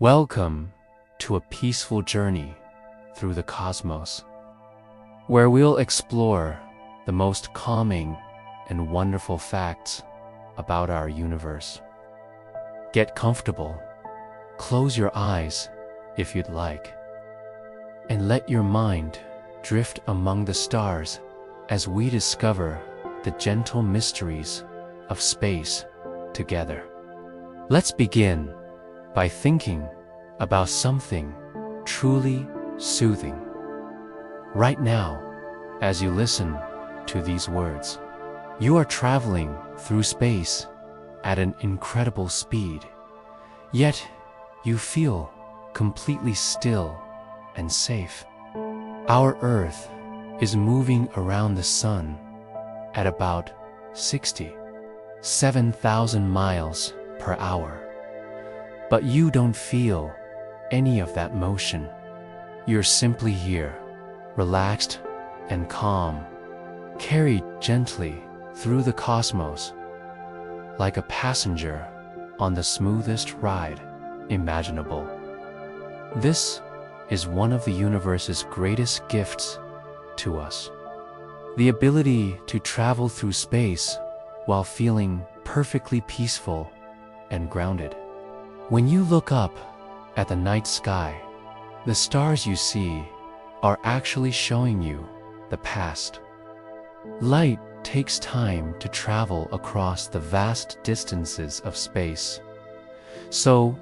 Welcome to a peaceful journey through the cosmos, where we'll explore the most calming and wonderful facts about our universe. Get comfortable, close your eyes if you'd like, and let your mind drift among the stars as we discover the gentle mysteries of space together. Let's begin by thinking about something truly soothing. Right now, as you listen to these words, you are traveling through space at an incredible speed, yet you feel completely still and safe. Our Earth is moving around the sun at about 67,000 miles per hour. But you don't feel any of that motion. You're simply here, relaxed and calm, carried gently through the cosmos, like a passenger on the smoothest ride imaginable. This is one of the universe's greatest gifts to us. The ability to travel through space while feeling perfectly peaceful and grounded. When you look up at the night sky, the stars you see are actually showing you the past. Light takes time to travel across the vast distances of space. So,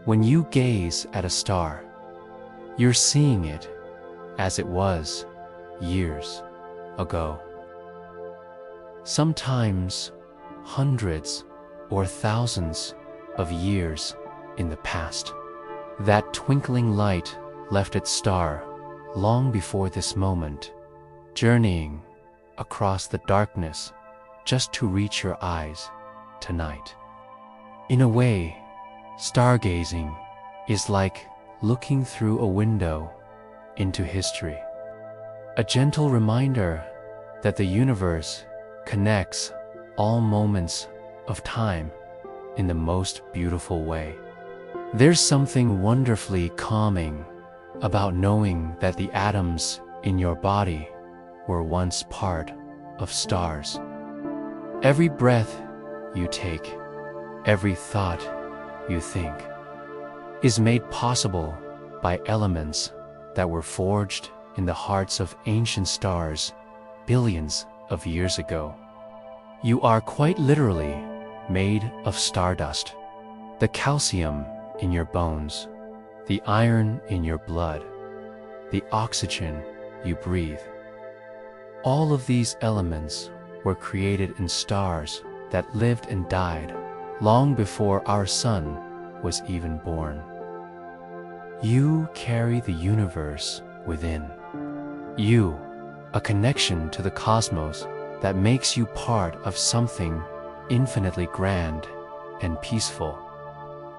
when you gaze at a star, you're seeing it as it was years ago. Sometimes hundreds or thousands of years in the past. That twinkling light left its star long before this moment, journeying across the darkness just to reach your eyes tonight. In a way, stargazing is like looking through a window into history. A gentle reminder that the universe connects all moments of time in the most beautiful way. There's something wonderfully calming about knowing that the atoms in your body were once part of stars. Every breath you take, every thought you think, is made possible by elements that were forged in the hearts of ancient stars billions of years ago. You are quite literally made of stardust. The calcium in your bones, the iron in your blood, the oxygen you breathe. All of these elements were created in stars that lived and died long before our sun was even born. You carry the universe within you, a connection to the cosmos that makes you part of something infinitely grand and peaceful.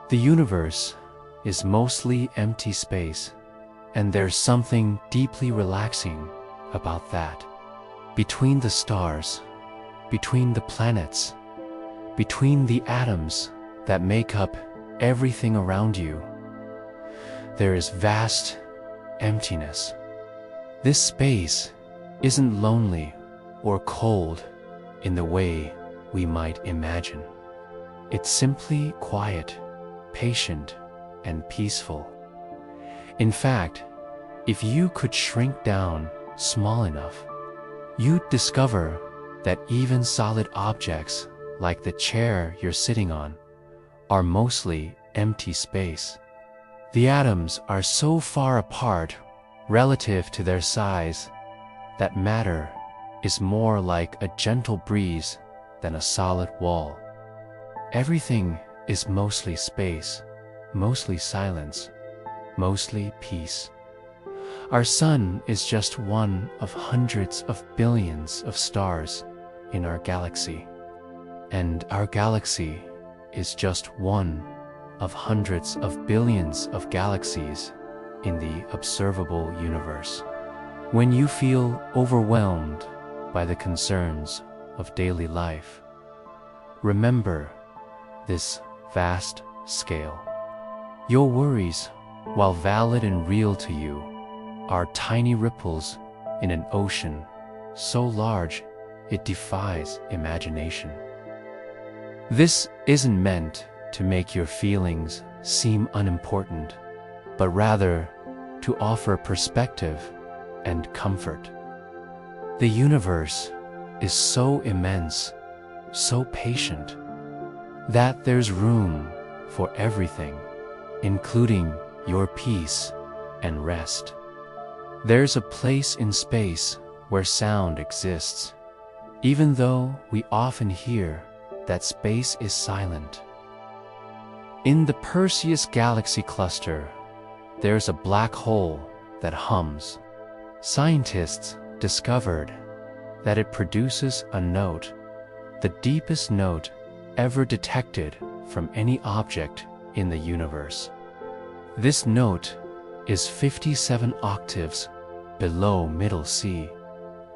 The universe is mostly empty space, and there's something deeply relaxing about that. Between the stars, between the planets, between the atoms that make up everything around you, there is vast emptiness. This space isn't lonely or cold in the way we might imagine. It's simply quiet, patient, and peaceful. In fact, if you could shrink down small enough, you'd discover that even solid objects like the chair you're sitting on are mostly empty space. The atoms are so far apart relative to their size that matter is more like a gentle breeze than a solid wall. Everything is mostly space, mostly silence, mostly peace. Our sun is just one of hundreds of billions of stars in our galaxy, and our galaxy is just one of hundreds of billions of galaxies in the observable universe. When you feel overwhelmed by the concerns of daily life, remember this vast scale. Your worries, while valid and real to you, are tiny ripples in an ocean so large it defies imagination. This isn't meant to make your feelings seem unimportant, but rather to offer perspective and comfort. The universe is so immense, so patient, that there's room for everything, including your peace and rest. There's a place in space where sound exists, even though we often hear that space is silent. In the Perseus galaxy cluster, there's a black hole that hums. Scientists discovered that it produces a note, the deepest note ever detected from any object in the universe. This note is 57 octaves below middle C,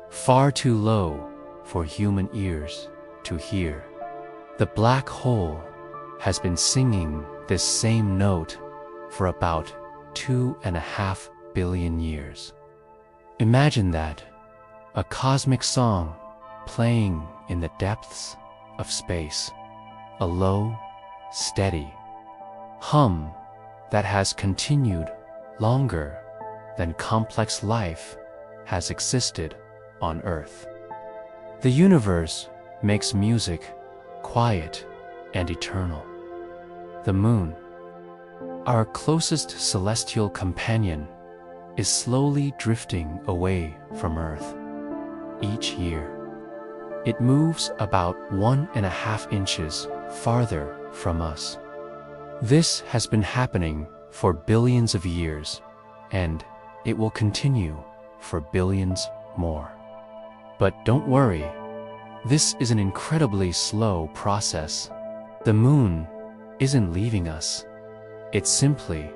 far too low for human ears to hear. The black hole has been singing this same note for about 2.5 billion years. Imagine that, a cosmic song playing in the depths of space, a low, steady hum that has continued longer than complex life has existed on Earth. The universe makes music quiet and eternal. The moon, our closest celestial companion, is slowly drifting away from Earth each year. It moves about 1.5 inches farther from us. This has been happening for billions of years, and it will continue for billions more. But don't worry, this is an incredibly slow process. The moon isn't leaving us. It's simply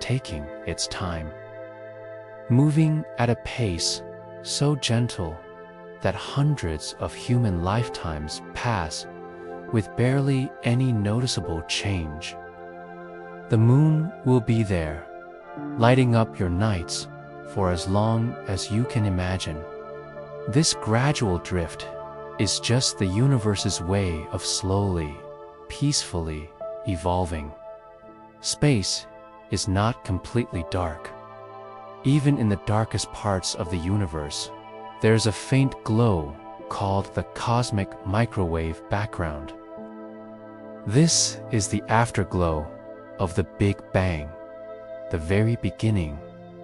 taking its time, moving at a pace so gentle that hundreds of human lifetimes pass with barely any noticeable change. The moon will be there, lighting up your nights for as long as you can imagine. This gradual drift is just the universe's way of slowly, peacefully evolving. Space is not completely dark. Even in the darkest parts of the universe, there's a faint glow called the cosmic microwave background. This is the afterglow of the Big Bang, the very beginning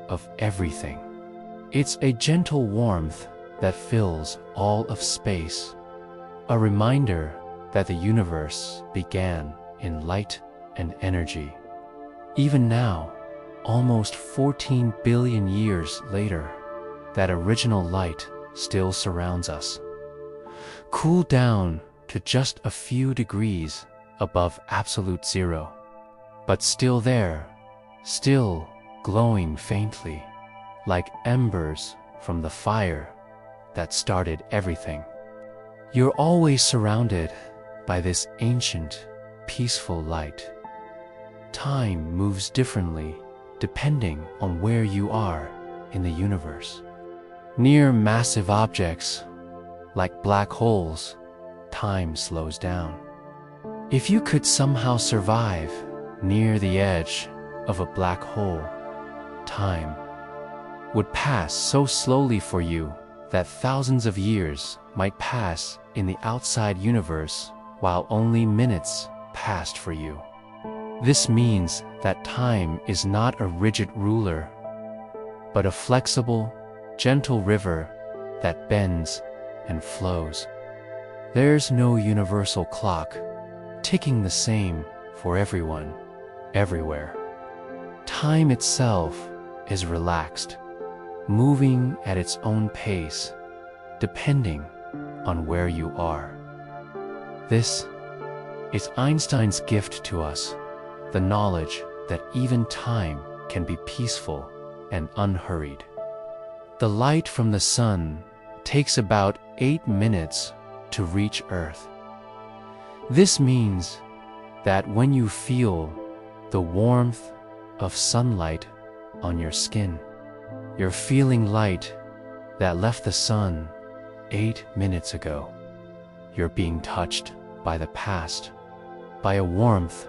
of everything. It's a gentle warmth that fills all of space, a reminder that the universe began in light and energy. Even now, almost 14 billion years later, that original light still surrounds us, cooled down to just a few degrees above absolute zero, but still there, still glowing faintly, like embers from the fire that started everything. You're always surrounded by this ancient, peaceful light. Time moves differently depending on where you are in the universe. Near massive objects, like black holes, time slows down. If you could somehow survive near the edge of a black hole, time would pass so slowly for you that thousands of years might pass in the outside universe while only minutes passed for you. This means that time is not a rigid ruler, but a flexible, gentle river that bends and flows. There's no universal clock ticking the same for everyone, everywhere. Time itself is relaxed, moving at its own pace, depending on where you are. This is Einstein's gift to us, the knowledge that even time can be peaceful and unhurried. The light from the sun takes about 8 minutes to reach Earth. This means that when you feel the warmth of sunlight on your skin. You're feeling light that left the sun 8 minutes ago. You're being touched by the past, by a warmth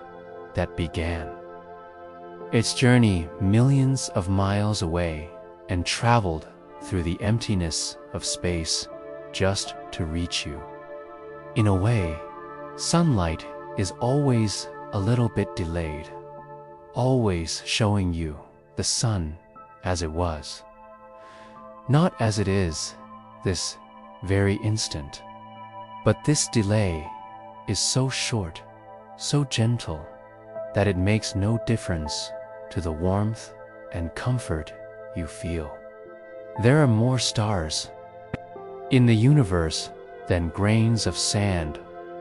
that began its journey millions of miles away and traveled through the emptiness of space just to reach you. In a way, sunlight is always a little bit delayed, always showing you the sun as it was, not as it is this very instant. But this delay is so short, so gentle, that it makes no difference to the warmth and comfort you feel. There are more stars in the universe than grains of sand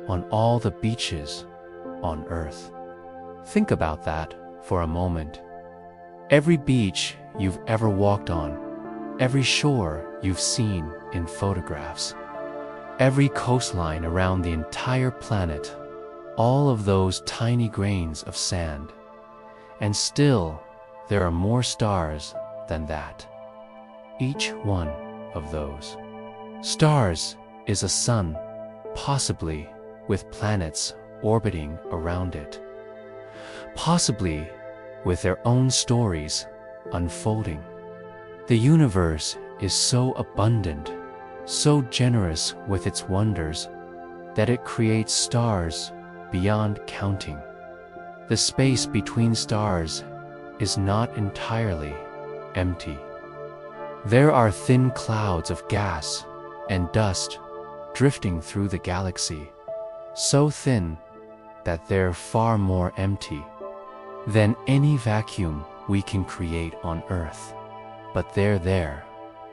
on all the beaches on Earth. Think about that for a moment. Every beach you've ever walked on, every shore you've seen in photographs, every coastline around the entire planet, all of those tiny grains of sand. And still, there are more stars than that. Each one of those stars is a sun, possibly with planets orbiting around it, possibly with their own stories unfolding. The universe is so abundant, so generous with its wonders, that it creates stars beyond counting. The space between stars is not entirely empty. There are thin clouds of gas and dust drifting through the galaxy, so thin that they're far more empty than any vacuum we can create on Earth. But they're there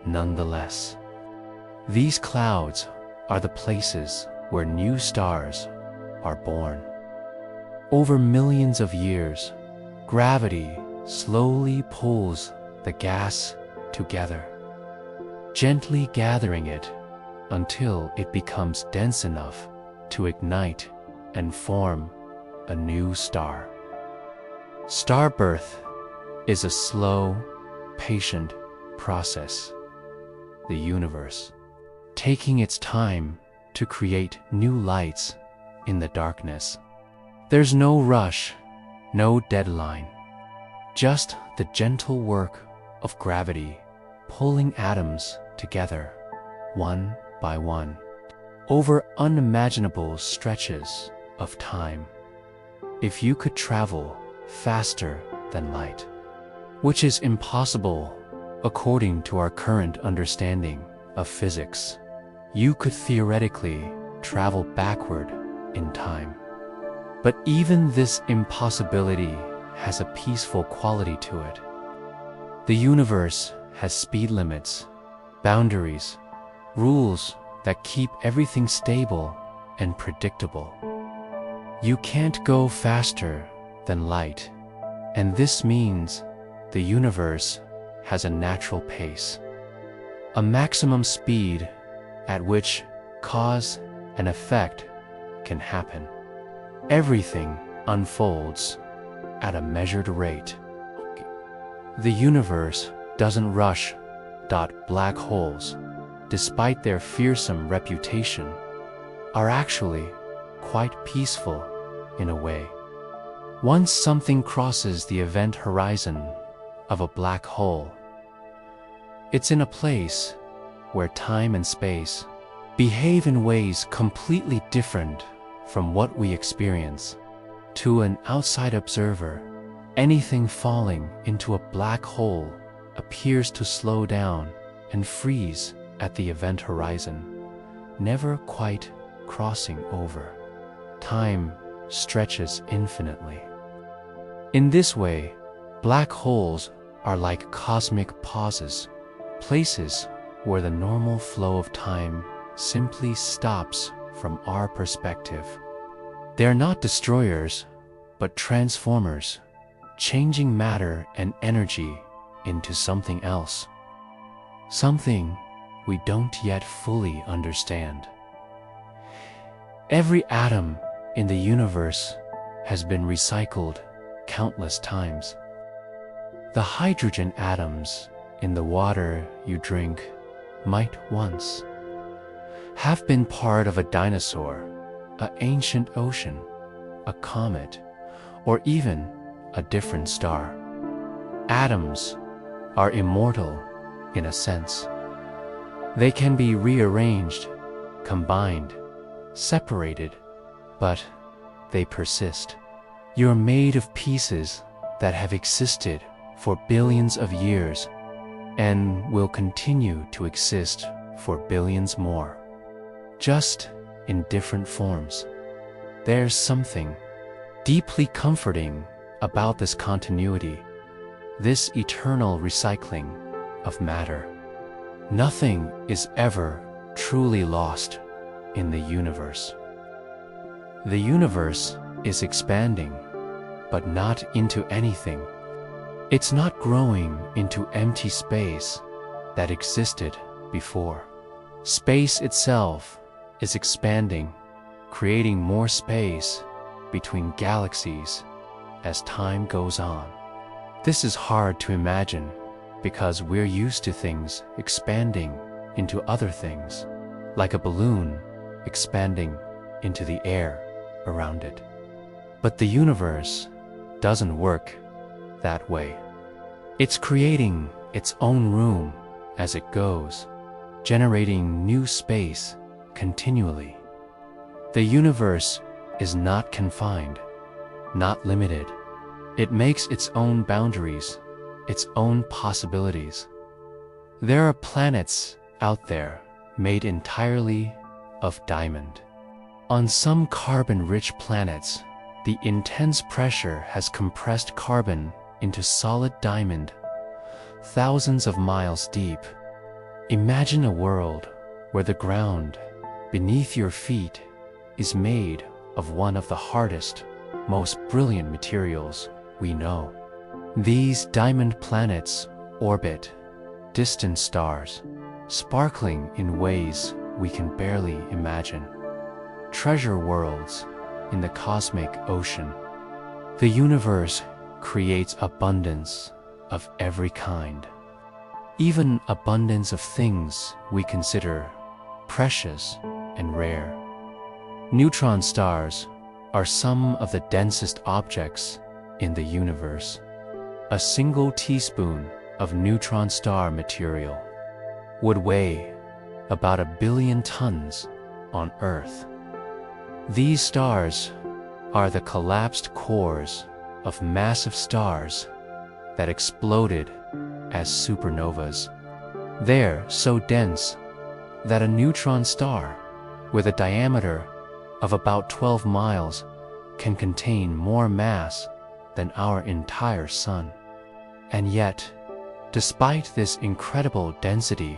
nonetheless. These clouds are the places where new stars are born. Over millions of years, gravity slowly pulls the gas together, gently gathering it until it becomes dense enough to ignite and form a new star. Star birth is a slow, patient process. The universe taking its time to create new lights in the darkness. There's no rush, no deadline, just the gentle work of gravity pulling atoms together, one by one, over unimaginable stretches of time. If you could travel faster than light, which is impossible according to our current understanding of physics, you could theoretically travel backward in time. But even this impossibility has a peaceful quality to it. The universe has speed limits, boundaries, rules that keep everything stable and predictable. You can't go faster than light, and this means the universe has a natural pace, a maximum speed at which cause and effect can happen. Everything unfolds at a measured rate. The universe doesn't rush. Black holes, despite their fearsome reputation, are actually quite peaceful in a way. Once something crosses the event horizon of a black hole, it's in a place where time and space behave in ways completely different from what we experience. To an outside observer, anything falling into a black hole appears to slow down and freeze at the event horizon, never quite crossing over. Time stretches infinitely. In this way, black holes are like cosmic pauses, places where the normal flow of time simply stops from our perspective. They are not destroyers, but transformers, changing matter and energy into something else, something we don't yet fully understand. Every atom in the universe has been recycled countless times. The hydrogen atoms in the water you drink might once have been part of a dinosaur, an ancient ocean, a comet, or even a different star. Atoms are immortal in a sense. They can be rearranged, combined, separated, but they persist. You're made of pieces that have existed for billions of years and will continue to exist for billions more, just in different forms. There's something deeply comforting about this continuity, this eternal recycling of matter. Nothing is ever truly lost in the universe. The universe is expanding, but not into anything. It's not growing into empty space that existed before. Space itself is expanding, creating more space between galaxies as time goes on. This is hard to imagine because we're used to things expanding into other things, like a balloon expanding into the air around it. But the universe doesn't work that way. It's creating its own room as it goes, generating new space continually. The universe is not confined, not limited. It makes its own boundaries, its own possibilities. There are planets out there made entirely of diamond. On some carbon-rich planets, the intense pressure has compressed carbon into solid diamond, thousands of miles deep. Imagine a world where the ground beneath your feet is made of one of the hardest, most brilliant materials we know. These diamond planets orbit distant stars, sparkling in ways we can barely imagine. Treasure worlds in the cosmic ocean. The universe creates abundance of every kind, even abundance of things we consider precious and rare. Neutron stars are some of the densest objects in the universe. A single teaspoon of neutron star material would weigh about 1 billion tons on Earth. These stars are the collapsed cores of massive stars that exploded as supernovas. They're so dense that a neutron star with a diameter of about 12 miles can contain more mass than our entire sun. And yet, despite this incredible density,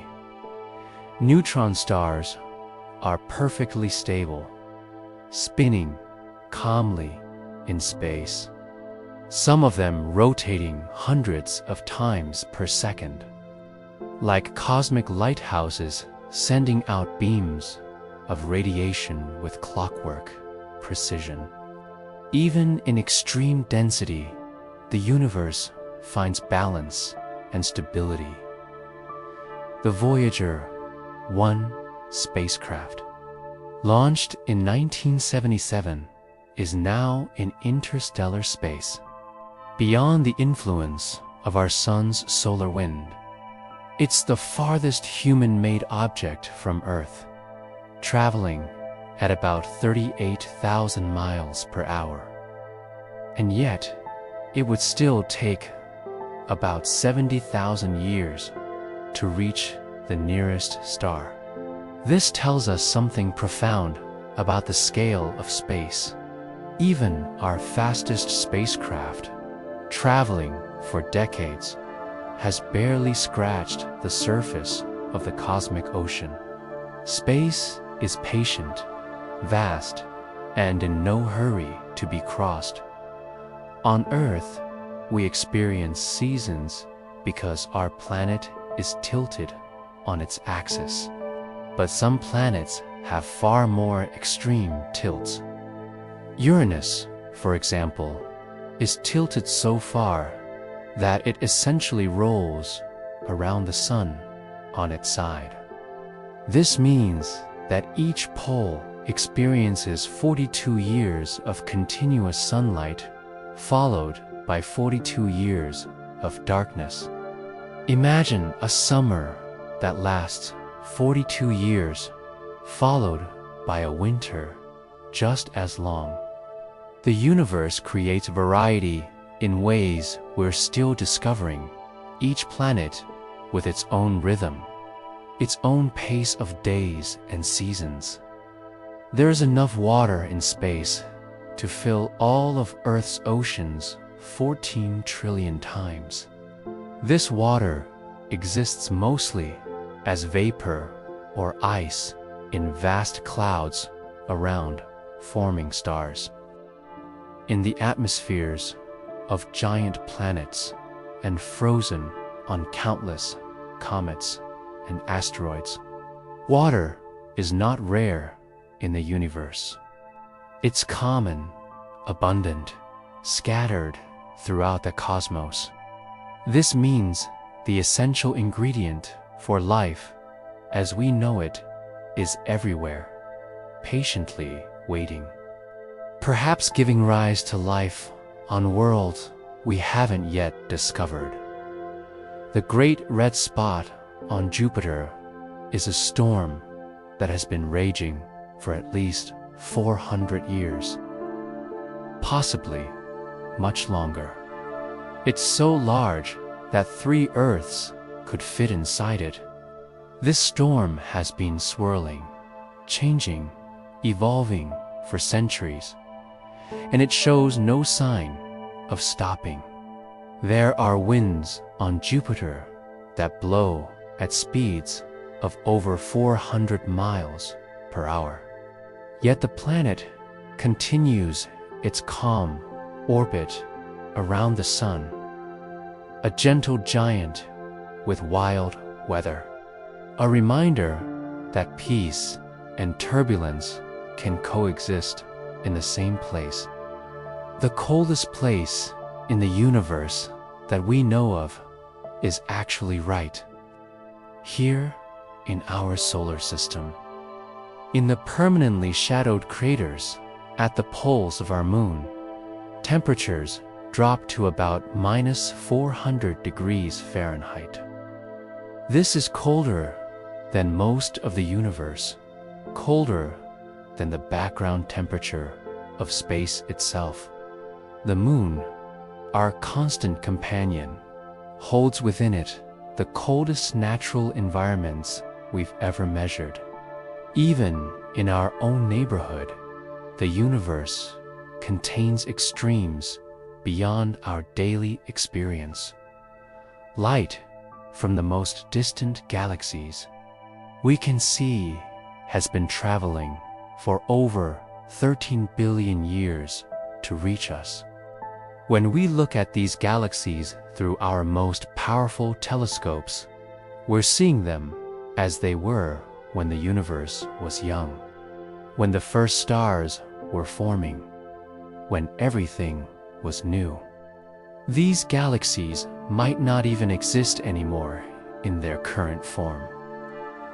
neutron stars are perfectly stable, spinning calmly in space, some of them rotating hundreds of times per second, like cosmic lighthouses sending out beams of radiation with clockwork precision. Even in extreme density, the universe finds balance and stability. The Voyager 1 spacecraft, launched in 1977, is now in interstellar space, beyond the influence of our sun's solar wind. It's the farthest human-made object from Earth, traveling at about 38,000 miles per hour. And yet, it would still take about 70,000 years to reach the nearest star. This tells us something profound about the scale of space. Even our fastest spacecraft, traveling for decades, has barely scratched the surface of the cosmic ocean. Space is patient, vast, and in no hurry to be crossed. On Earth, we experience seasons because our planet is tilted on its axis. But some planets have far more extreme tilts. Uranus, for example, is tilted so far that it essentially rolls around the sun on its side. This means that each pole experiences 42 years of continuous sunlight, followed by 42 years of darkness. Imagine a summer that lasts 42 years, followed by a winter just as long. The universe creates variety in ways we're still discovering, each planet with its own rhythm, its own pace of days and seasons. There's enough water in space to fill all of Earth's oceans 14 trillion times. This water exists mostly as vapor or ice in vast clouds around forming stars. In the atmospheres of giant planets and frozen on countless comets and asteroids, water is not rare in the universe. It's common, abundant, scattered throughout the cosmos. This means the essential ingredient for life as we know it is everywhere, patiently waiting, perhaps giving rise to life on worlds we haven't yet discovered. The great red spot on Jupiter is a storm that has been raging for at least 400 years, possibly much longer. It's so large that 3 Earths could fit inside it. This storm has been swirling, changing, evolving for centuries, and it shows no sign of stopping. There are winds on Jupiter that blow at speeds of over 400 miles per hour. Yet the planet continues its calm orbit around the sun, a gentle giant with wild weather, a reminder that peace and turbulence can coexist in the same place. The coldest place in the universe that we know of is actually right here in our solar system. In the permanently shadowed craters at the poles of our moon, temperatures drop to about -400 degrees Fahrenheit. This is colder than most of the universe, colder than the background temperature of space itself. The moon, our constant companion, holds within it the coldest natural environments we've ever measured. Even in our own neighborhood, the universe contains extremes beyond our daily experience. Light from the most distant galaxies we can see has been traveling for over 13 billion years to reach us. When we look at these galaxies through our most powerful telescopes, we're seeing them as they were when the universe was young, when the first stars were forming, when everything was new. These galaxies might not even exist anymore in their current form.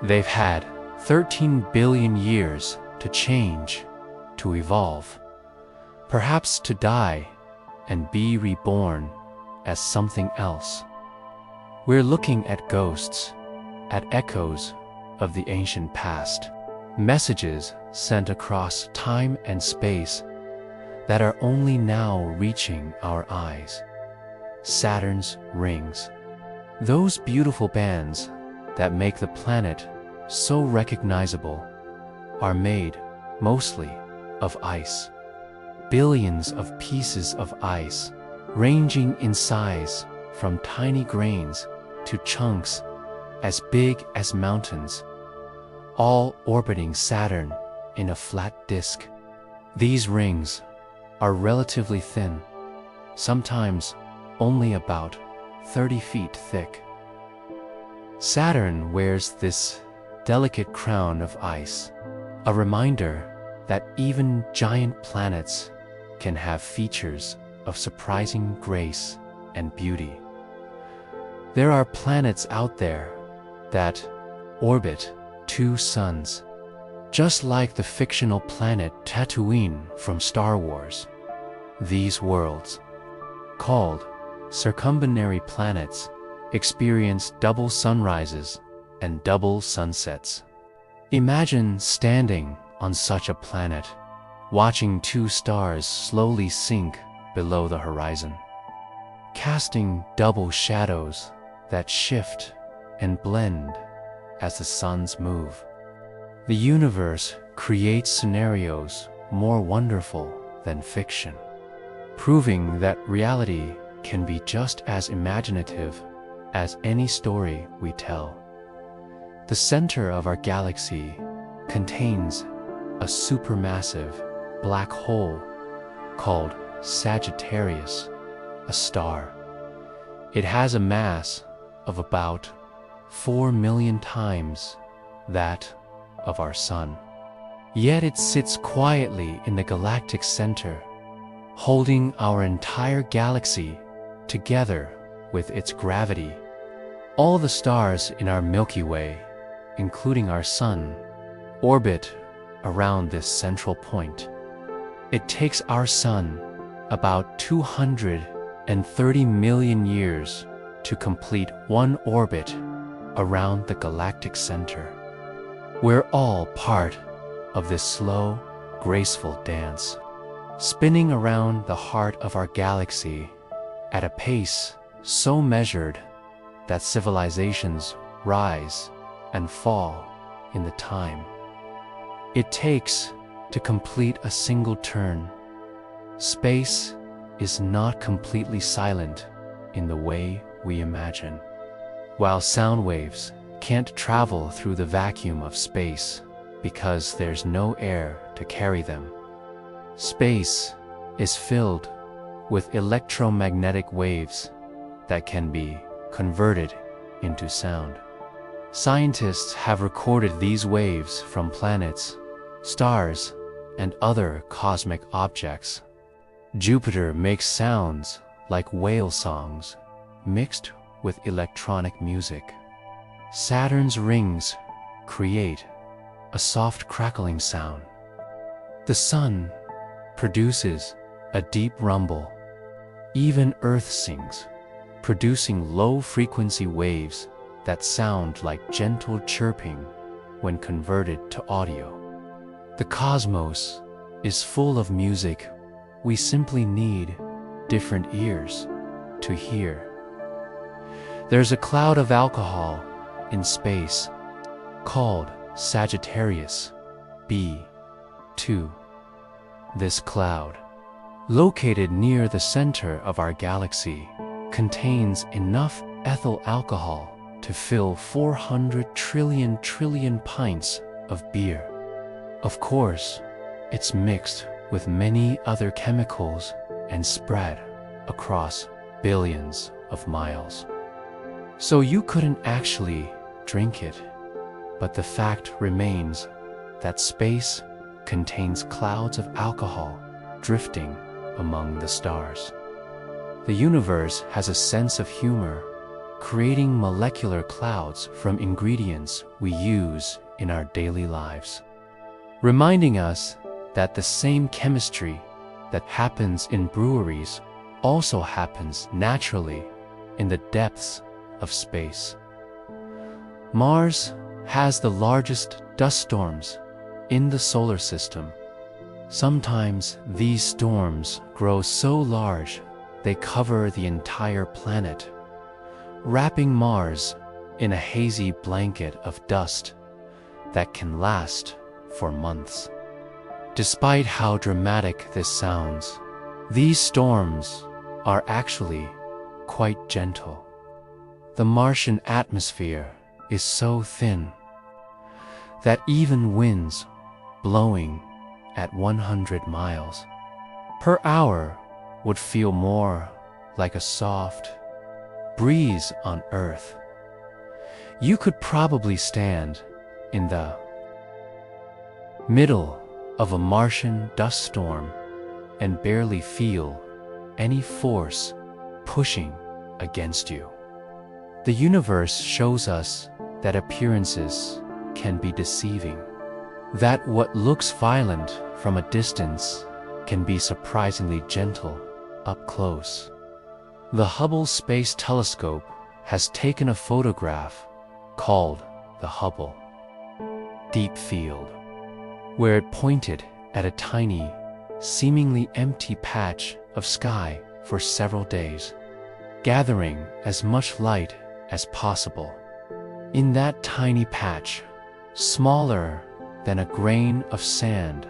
They've had 13 billion years to change, to evolve, perhaps to die and be reborn as something else. We're looking at ghosts, at echoes of the ancient past, messages sent across time and space that are only now reaching our eyes. Saturn's rings, those beautiful bands that make the planet so recognizable, are made mostly of ice. Billions of pieces of ice, ranging in size from tiny grains to chunks as big as mountains, all orbiting Saturn in a flat disk. These rings are relatively thin, sometimes only about 30 feet thick. Saturn wears this delicate crown of ice, a reminder that even giant planets can have features of surprising grace and beauty. There are planets out there that orbit two suns, just like the fictional planet Tatooine from Star Wars. These worlds, called circumbinary planets, experience double sunrises and double sunsets. Imagine standing on such a planet, watching two stars slowly sink below the horizon, casting double shadows that shift and blend as the suns move. The universe creates scenarios more wonderful than fiction, proving that reality can be just as imaginative as any story we tell. The center of our galaxy contains a supermassive black hole called Sagittarius, a star. It has a mass of about 4 million times that of our Sun. Yet it sits quietly in the galactic center, holding our entire galaxy together with its gravity. All the stars in our Milky Way, including our Sun, orbit around this central point. It takes our Sun about 230 million years to complete one orbit around the galactic center. We're all part of this slow, graceful dance, spinning around the heart of our galaxy at a pace so measured that civilizations rise and fall in the time it takes to complete a single turn. Space is not completely silent in the way we imagine. While sound waves can't travel through the vacuum of space because there's no air to carry them, space is filled with electromagnetic waves that can be converted into sound. Scientists have recorded these waves from planets, stars, and other cosmic objects. Jupiter makes sounds like whale songs mixed with electronic music. Saturn's rings create a soft crackling sound. The Sun produces a deep rumble. Even Earth sings, producing low-frequency waves that sound like gentle chirping when converted to audio. The cosmos is full of music we simply need different ears to hear. There's a cloud of alcohol in space called Sagittarius B2. This cloud, located near the center of our galaxy, contains enough ethyl alcohol to fill 400 trillion pints of beer. Of course, it's mixed with many other chemicals and spread across billions of miles. So you couldn't actually drink it, but the fact remains that space contains clouds of alcohol drifting among the stars. The universe has a sense of humor, creating molecular clouds from ingredients we use in our daily lives, reminding us that the same chemistry that happens in breweries also happens naturally in the depths of space. Mars has the largest dust storms in the solar system. Sometimes these storms grow so large they cover the entire planet, wrapping Mars in a hazy blanket of dust that can last for months. Despite how dramatic this sounds, these storms are actually quite gentle. The Martian atmosphere is so thin that even winds blowing at 100 miles per hour would feel more like a soft breeze on Earth. You could probably stand in the middle of a Martian dust storm and barely feel any force pushing against you. The universe shows us that appearances can be deceiving, that what looks violent from a distance can be surprisingly gentle up close. The Hubble Space Telescope has taken a photograph called the Hubble Deep Field, where it pointed at a tiny, seemingly empty patch of sky for several days, gathering as much light as possible. In that tiny patch, smaller than a grain of sand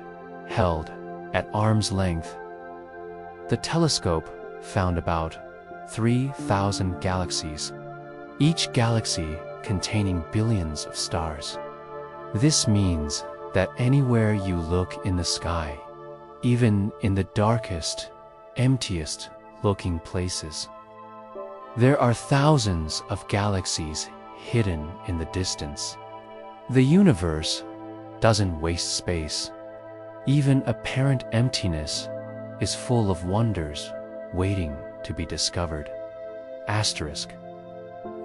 held at arm's length, the telescope found about 3,000 galaxies, each galaxy containing billions of stars. This means that anywhere you look in the sky, even in the darkest, emptiest looking places, there are thousands of galaxies hidden in the distance. The universe doesn't waste space. Even apparent emptiness is full of wonders waiting to be discovered. Asterisk.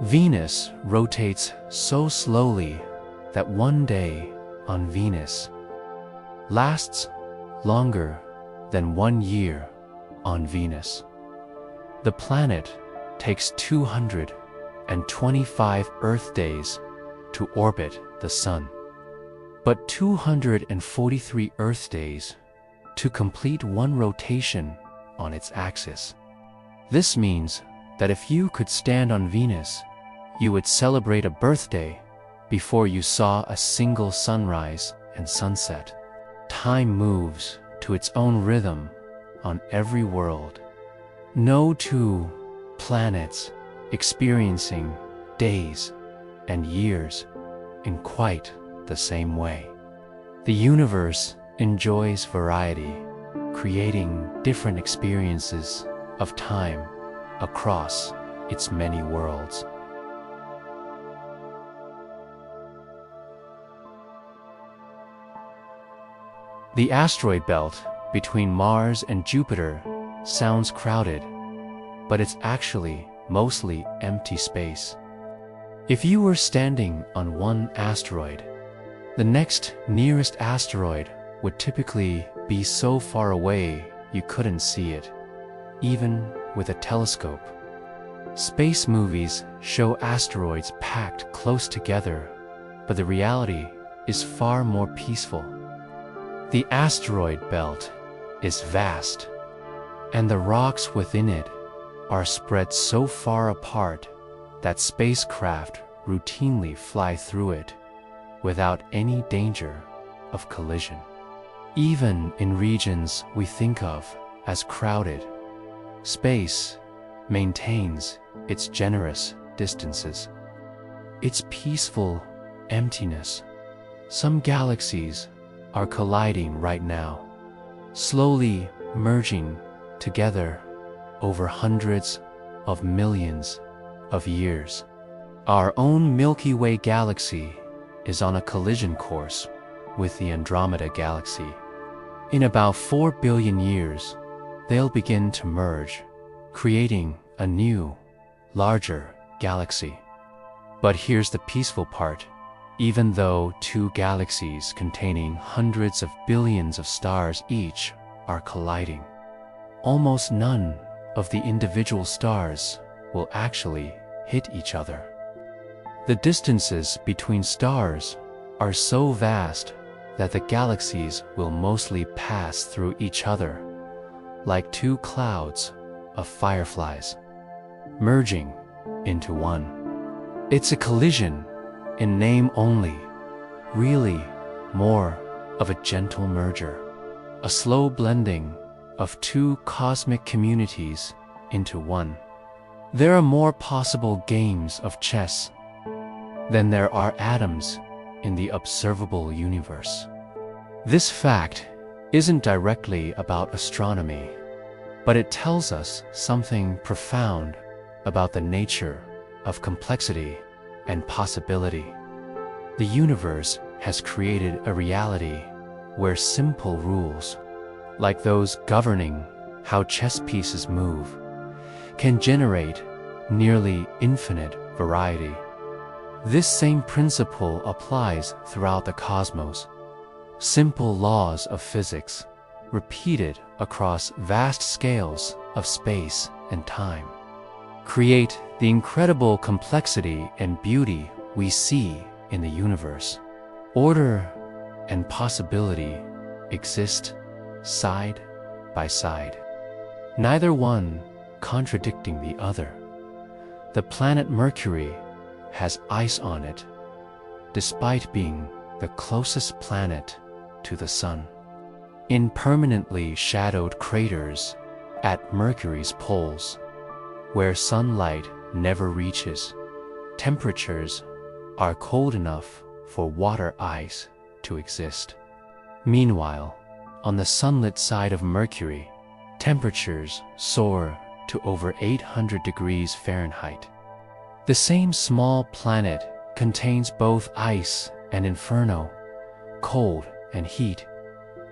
Venus rotates so slowly that one day on Venus lasts longer than 1 year on Venus. The planet takes 225 Earth days to orbit the Sun, but 243 Earth days to complete one rotation on its axis. This means that if you could stand on Venus, you would celebrate a birthday before you saw a single sunrise and sunset. Time moves to its own rhythm on every world. No two planets experiencing days and years in quite the same way. The universe enjoys variety, creating different experiences of time across its many worlds. The asteroid belt between Mars and Jupiter sounds crowded, but it's actually mostly empty space. If you were standing on one asteroid, the next nearest asteroid would typically be so far away you couldn't see it, even with a telescope. Space movies show asteroids packed close together, but the reality is far more peaceful. The asteroid belt is vast, and the rocks within it are spread so far apart that spacecraft routinely fly through it without any danger of collision. Even in regions we think of as crowded, space maintains its generous distances, its peaceful emptiness. Some galaxies are colliding right now, slowly merging together over hundreds of millions of years. Our own Milky Way galaxy is on a collision course with the Andromeda galaxy. In about 4 billion years, they'll begin to merge, creating a new, larger galaxy. But here's the peaceful part. Even though two galaxies containing hundreds of billions of stars each are colliding, almost none of the individual stars will actually hit each other. The distances between stars are so vast that the galaxies will mostly pass through each other like two clouds of fireflies, merging into one. It's a collision in name only, really more of a gentle merger, a slow blending of two cosmic communities into one. There are more possible games of chess than there are atoms in the observable universe. This fact isn't directly about astronomy, but it tells us something profound about the nature of complexity and possibility. The universe has created a reality where simple rules, like those governing how chess pieces move, can generate nearly infinite variety. This same principle applies throughout the cosmos. Simple laws of physics, repeated across vast scales of space and time, create the incredible complexity and beauty we see in the universe. Order and possibility exist side by side, neither one contradicting the other. The planet Mercury has ice on it, despite being the closest planet to the Sun. In permanently shadowed craters at Mercury's poles, where sunlight never reaches, temperatures are cold enough for water ice to exist. Meanwhile, on the sunlit side of Mercury, temperatures soar to over 800 degrees Fahrenheit. The same small planet contains both ice and inferno, cold and heat,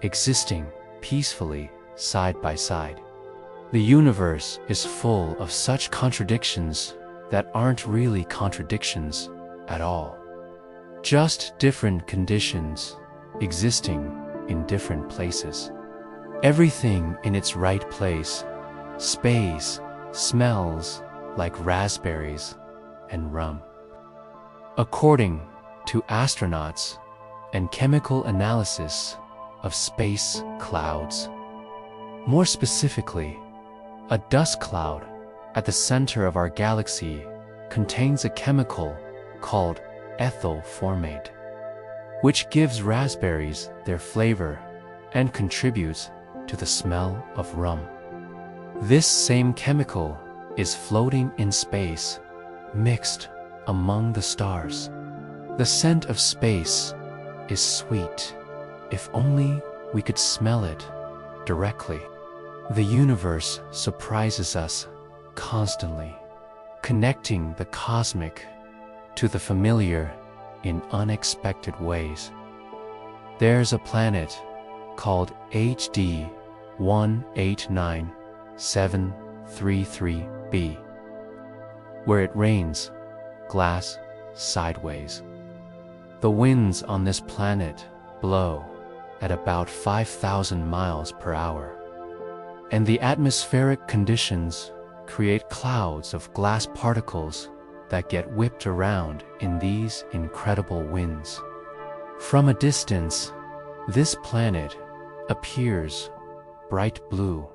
existing peacefully side by side. The universe is full of such contradictions that aren't really contradictions at all. Just different conditions existing in different places. Everything in its right place. Space smells like raspberries and rum. According to astronauts and chemical analysis of space clouds. More specifically, a dust cloud at the center of our galaxy contains a chemical called ethyl formate, which gives raspberries their flavor and contributes to the smell of rum. This same chemical is floating in space, mixed among the stars. The scent of space is sweet, if only we could smell it directly. The universe surprises us constantly, connecting the cosmic to the familiar in unexpected ways. There's a planet called HD 189733b, where it rains glass sideways. The winds on this planet blow at about 5,000 miles per hour, and the atmospheric conditions create clouds of glass particles that get whipped around in these incredible winds. From a distance, this planet appears bright blue,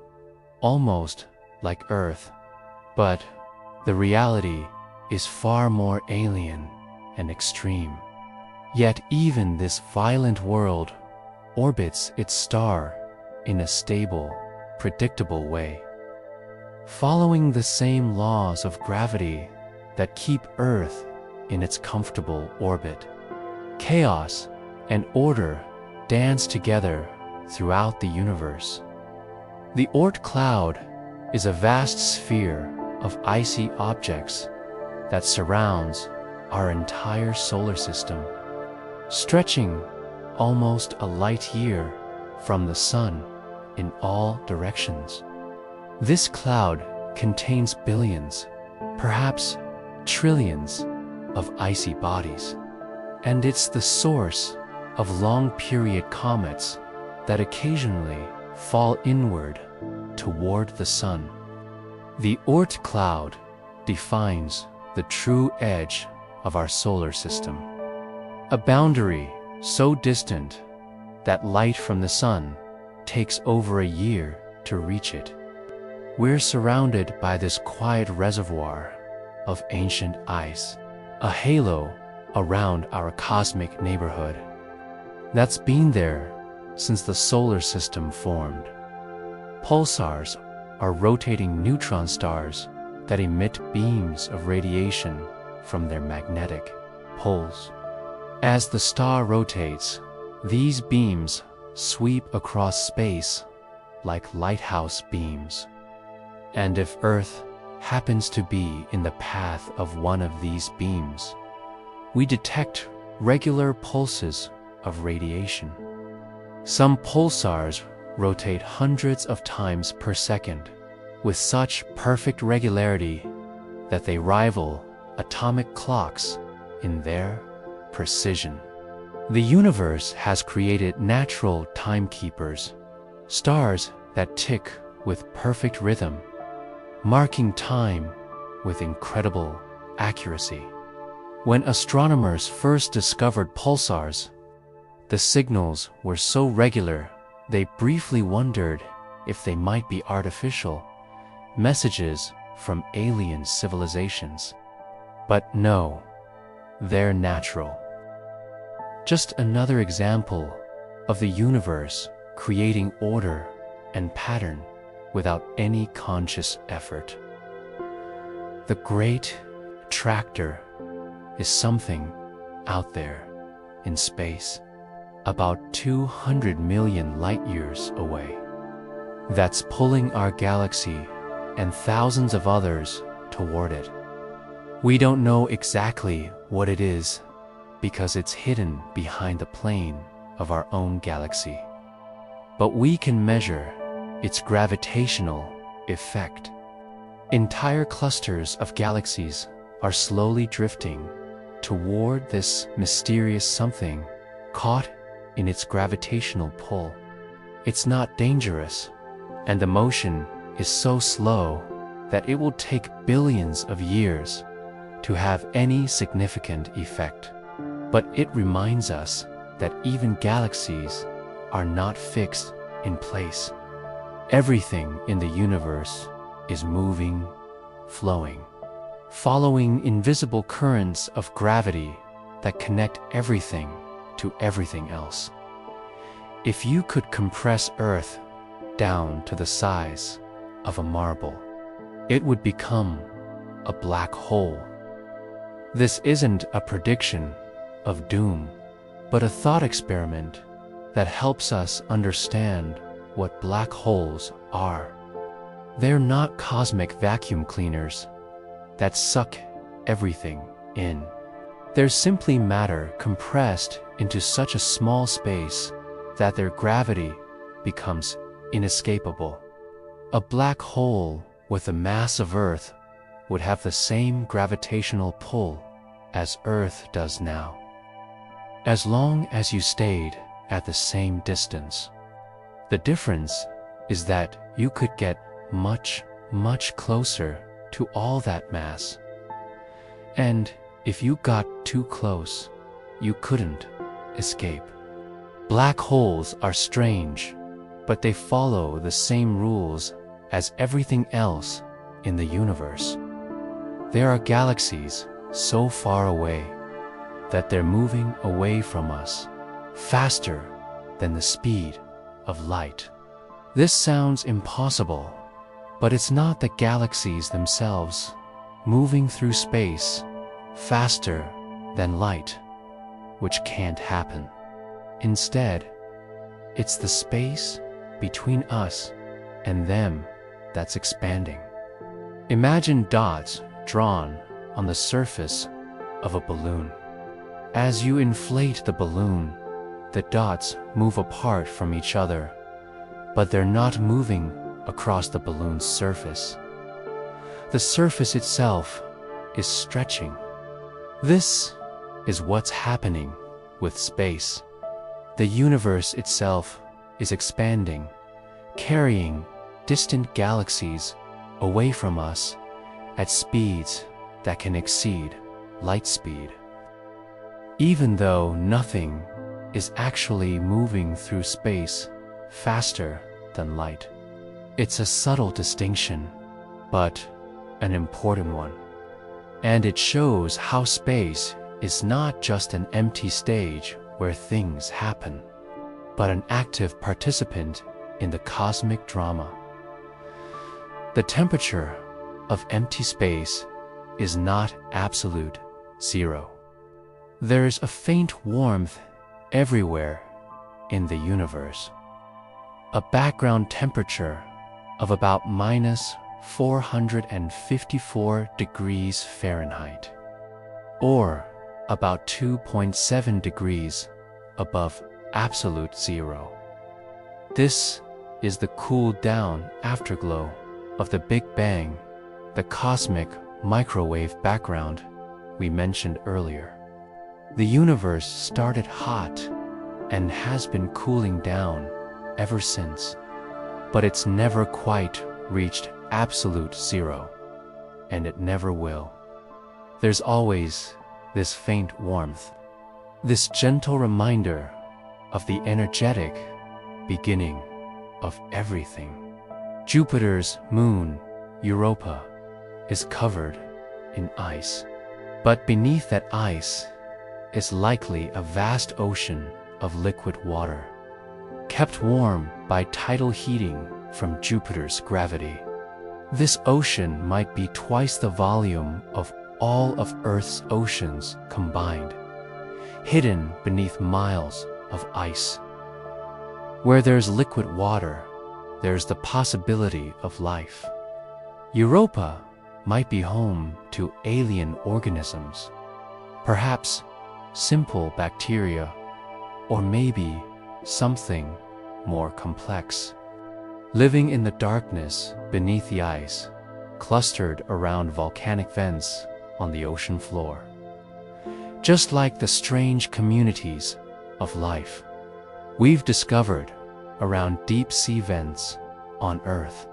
almost like Earth, but the reality is far more alien and extreme. Yet even this violent world orbits its star in a stable, predictable way, following the same laws of gravity that keep Earth in its comfortable orbit. Chaos and order dance together throughout the universe. The Oort cloud is a vast sphere of icy objects that surrounds our entire solar system, stretching almost a light year from the Sun in all directions. This cloud contains billions, perhaps trillions of icy bodies, and it's the source of long-period comets that occasionally fall inward toward the Sun. The Oort cloud defines the true edge of our solar system, a boundary so distant that light from the Sun takes over a year to reach it. We're surrounded by this quiet reservoir of ancient ice, a halo around our cosmic neighborhood that's been there since the solar system formed. Pulsars are rotating neutron stars that emit beams of radiation from their magnetic poles. As the star rotates, these beams sweep across space like lighthouse beams. And if Earth happens to be in the path of one of these beams, we detect regular pulses of radiation. Some pulsars rotate hundreds of times per second with such perfect regularity that they rival atomic clocks in their precision. The universe has created natural timekeepers, stars that tick with perfect rhythm, marking time with incredible accuracy. When astronomers first discovered pulsars, the signals were so regular they briefly wondered if they might be artificial messages from alien civilizations. But no, they're natural. Just another example of the universe creating order and pattern without any conscious effort. The great attractor is something out there in space, about 200 million light-years away, that's pulling our galaxy and thousands of others toward it. We don't know exactly what it is because it's hidden behind the plane of our own galaxy. But we can measure its gravitational effect. Entire clusters of galaxies are slowly drifting toward this mysterious something caught in its gravitational pull. It's not dangerous, and the motion is so slow that it will take billions of years to have any significant effect. But it reminds us that even galaxies are not fixed in place. Everything in the universe is moving, flowing, following invisible currents of gravity that connect everything to everything else. If you could compress Earth down to the size of a marble, it would become a black hole. This isn't a prediction of doom, but a thought experiment that helps us understand what black holes are. They're not cosmic vacuum cleaners that suck everything in. They're simply matter compressed into such a small space that their gravity becomes inescapable. A black hole with the mass of Earth would have the same gravitational pull as Earth does now, as long as you stayed at the same distance. The difference is that you could get much, much closer to all that mass. And if you got too close, you couldn't escape. Black holes are strange, but they follow the same rules as everything else in the universe. There are galaxies so far away that they're moving away from us faster than the speed of light. This sounds impossible, but it's not the galaxies themselves moving through space faster than light, which can't happen. Instead, it's the space between us and them that's expanding. Imagine dots drawn on the surface of a balloon. As you inflate the balloon, the dots move apart from each other, but they're not moving across the balloon's surface. The surface itself is stretching. This is what's happening with space. The universe itself is expanding, carrying distant galaxies away from us at speeds that can exceed light speed. Even though nothing is actually moving through space faster than light. It's a subtle distinction, but an important one. And it shows how space is not just an empty stage where things happen, but an active participant in the cosmic drama. The temperature of empty space is not absolute zero. There's a faint warmth everywhere in the universe. A background temperature of about minus 454 degrees Fahrenheit, or about 2.7 degrees above absolute zero. This is the cooled down afterglow of the Big Bang, the cosmic microwave background we mentioned earlier. The universe started hot and has been cooling down ever since, but it's never quite reached absolute zero, and it never will. There's always this faint warmth, this gentle reminder of the energetic beginning of everything. Jupiter's moon, Europa, is covered in ice, but beneath that ice is likely a vast ocean of liquid water, kept warm by tidal heating from Jupiter's gravity. This ocean might be twice the volume of all of Earth's oceans combined, hidden beneath miles of ice. Where there's liquid water, there's the possibility of life. Europa might be home to alien organisms, perhaps simple bacteria, or maybe something more complex, living in the darkness beneath the ice, clustered around volcanic vents on the ocean floor. Just like the strange communities of life we've discovered around deep sea vents on Earth,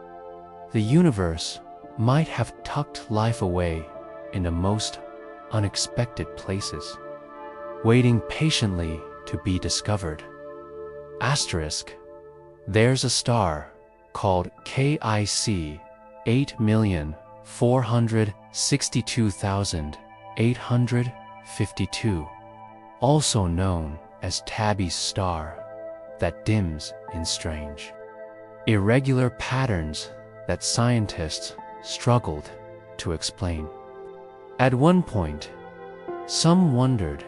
the universe might have tucked life away in the most unexpected places, waiting patiently to be discovered. Asterisk, there's a star called KIC 8,462,852, also known as Tabby's star, that dims in strange, irregular patterns that scientists struggled to explain. At one point, some wondered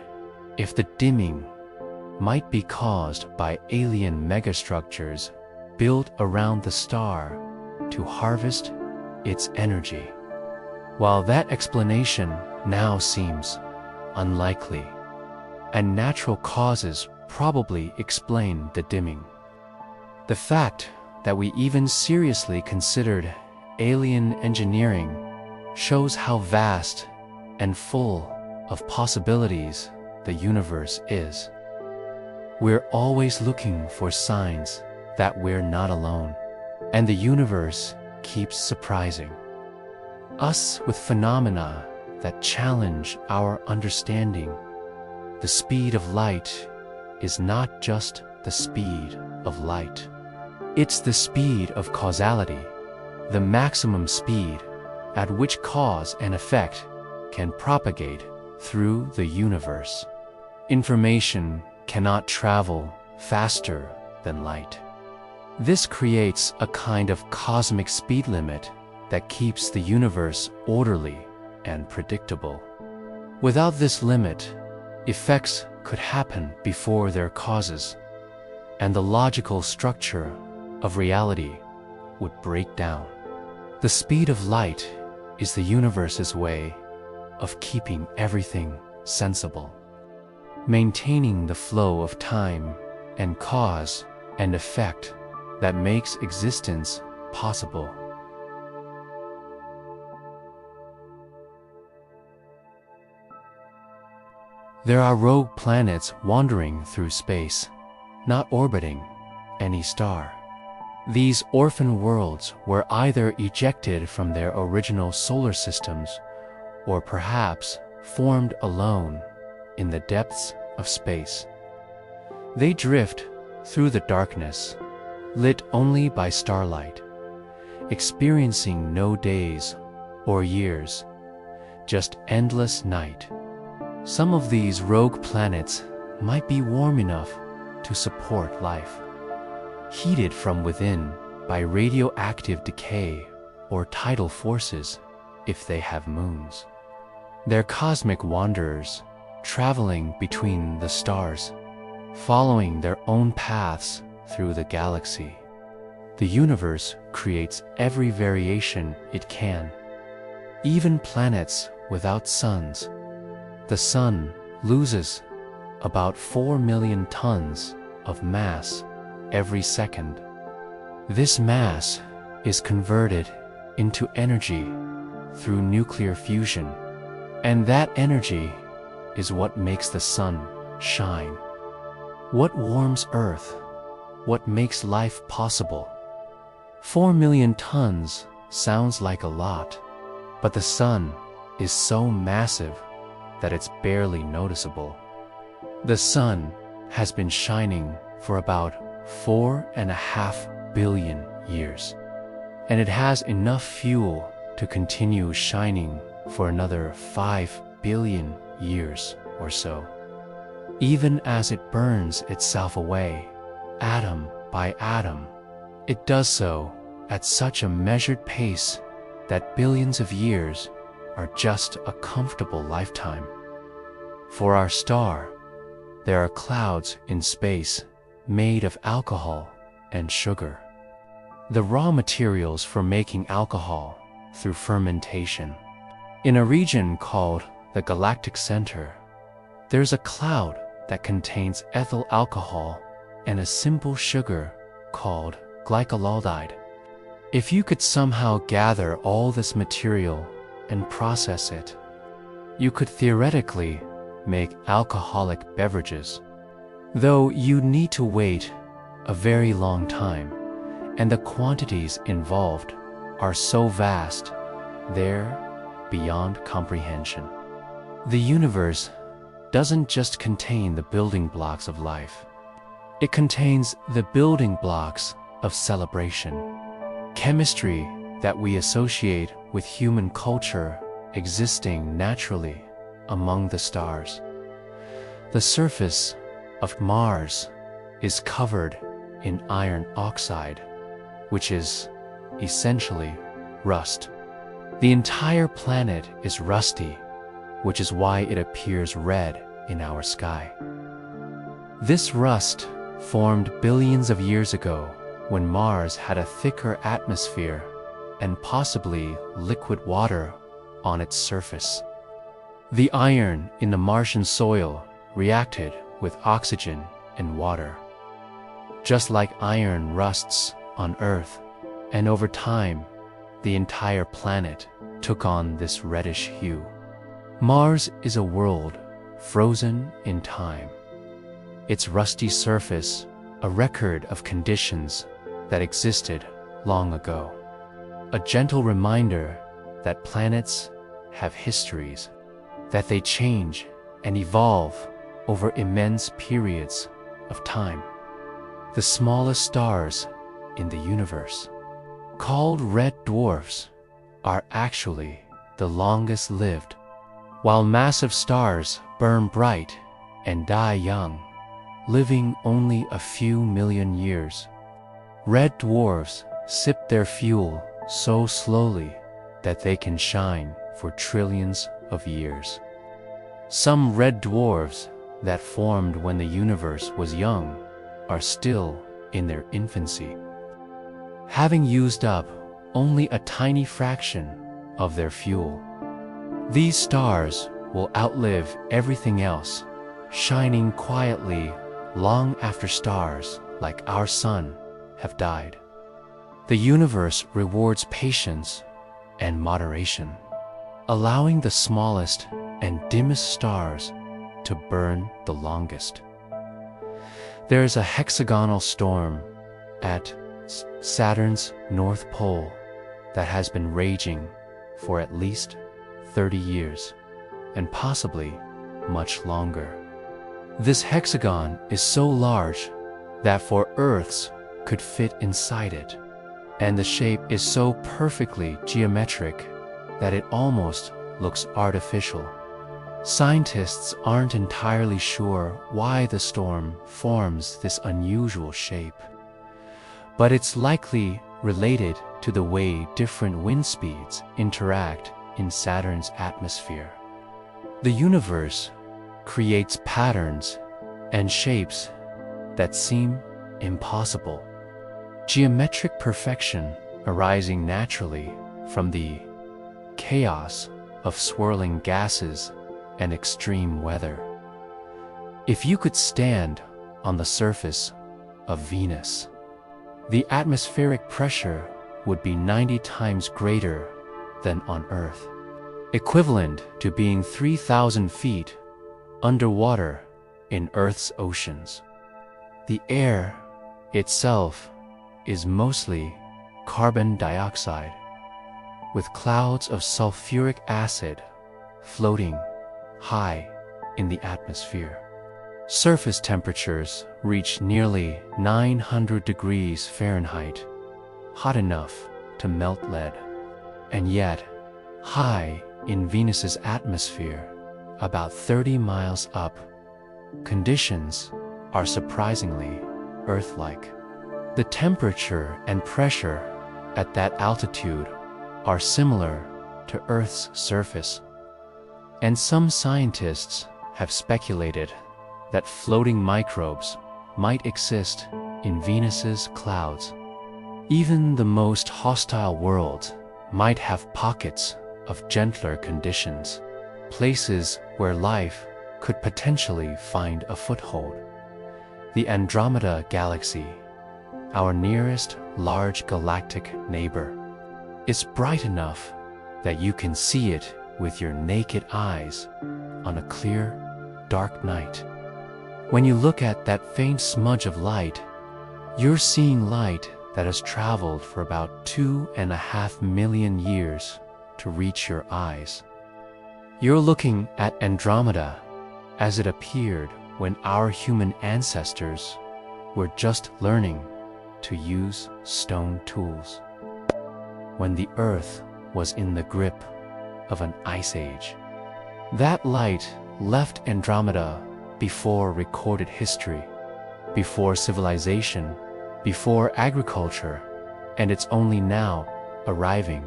if the dimming might be caused by alien megastructures built around the star to harvest its energy. While that explanation now seems unlikely, and natural causes probably explain the dimming, the fact that we even seriously considered alien engineering shows how vast and full of possibilities the universe is. We're always looking for signs that we're not alone, and the universe keeps surprising us with phenomena that challenge our understanding. The speed of light is not just the speed of light. It's the speed of causality, the maximum speed at which cause and effect can propagate through the universe. Information cannot travel faster than light. This creates a kind of cosmic speed limit that keeps the universe orderly and predictable. Without this limit, effects could happen before their causes, and the logical structure of reality would break down. The speed of light is the universe's way of keeping everything sensible, maintaining the flow of time and cause and effect that makes existence possible. There are rogue planets wandering through space, not orbiting any star. These orphan worlds were either ejected from their original solar systems or perhaps formed alone in the depths of space. They drift through the darkness, lit only by starlight, experiencing no days or years, just endless night. Some of these rogue planets might be warm enough to support life, heated from within by radioactive decay or tidal forces if they have moons. They're cosmic wanderers, traveling between the stars, following their own paths through the galaxy. The universe creates every variation it can, even planets without suns. The sun loses about 4 million tons of mass every second. This mass is converted into energy through nuclear fusion, And that energy is what makes the sun shine. What warms Earth? What makes life possible? 4 million tons sounds like a lot, but the sun is so massive that it's barely noticeable. The sun has been shining for about 4.5 billion years, and it has enough fuel to continue shining for another 5 billion years or so. Even as it burns itself away, atom by atom, it does so at such a measured pace that billions of years are just a comfortable lifetime. For our star, there are clouds in space made of alcohol and sugar, the raw materials for making alcohol through fermentation. In a region called the galactic center, there's a cloud that contains ethyl alcohol and a simple sugar called glycolaldide. If you could somehow gather all this material and process it, you could theoretically make alcoholic beverages. Though you need to wait a very long time, and the quantities involved are so vast, they're beyond comprehension. The universe doesn't just contain the building blocks of life. It contains the building blocks of celebration. Chemistry that we associate with human culture existing naturally among the stars. The surface of Mars is covered in iron oxide, which is essentially rust. The entire planet is rusty, which is why it appears red in our sky. This rust formed billions of years ago when Mars had a thicker atmosphere and possibly liquid water on its surface. The iron in the Martian soil reacted with oxygen and water. Just like iron rusts on Earth, and over time, the entire planet took on this reddish hue. Mars is a world frozen in time. Its rusty surface, a record of conditions that existed long ago. A gentle reminder that planets have histories, that they change and evolve over immense periods of time. The smallest stars in the universe, called red dwarfs, are actually the longest lived. While massive stars burn bright and die young, living only a few million years, red dwarfs sip their fuel so slowly that they can shine for trillions of years. Some red dwarfs that formed when the universe was young are still in their infancy, having used up only a tiny fraction of their fuel. These stars will outlive everything else, shining quietly long after stars like our sun have died. The universe rewards patience and moderation, allowing the smallest and dimmest stars to burn the longest. There is a hexagonal storm at Saturn's North Pole that has been raging for at least 30 years, and possibly much longer. This hexagon is so large that 4 Earths could fit inside it, and the shape is so perfectly geometric that it almost looks artificial. Scientists aren't entirely sure why the storm forms this unusual shape, but it's likely related to the way different wind speeds interact in Saturn's atmosphere. The universe creates patterns and shapes that seem impossible. Geometric perfection arising naturally from the chaos of swirling gases and extreme weather. If you could stand on the surface of Venus, the atmospheric pressure would be 90 times greater than on Earth. equivalent to being 3,000 feet underwater in Earth's oceans. The air itself is mostly carbon dioxide, with clouds of sulfuric acid floating high in the atmosphere. Surface temperatures reach nearly 900 degrees Fahrenheit, hot enough to melt lead. And yet, high in Venus's atmosphere, about 30 miles up, conditions are surprisingly Earth-like. The temperature and pressure at that altitude are similar to Earth's surface, and some scientists have speculated that floating microbes might exist in Venus's clouds. Even the most hostile worlds might have pockets of gentler conditions, places where life could potentially find a foothold. The Andromeda Galaxy, our nearest large galactic neighbor, is bright enough that you can see it with your naked eyes on a clear, dark night. When you look at that faint smudge of light, you're seeing light that has traveled for about 2.5 million years to reach your eyes. You're looking at Andromeda as it appeared when our human ancestors were just learning to use stone tools, when the Earth was in the grip of an ice age. That light left Andromeda before recorded history, before civilization, before agriculture, and it's only now arriving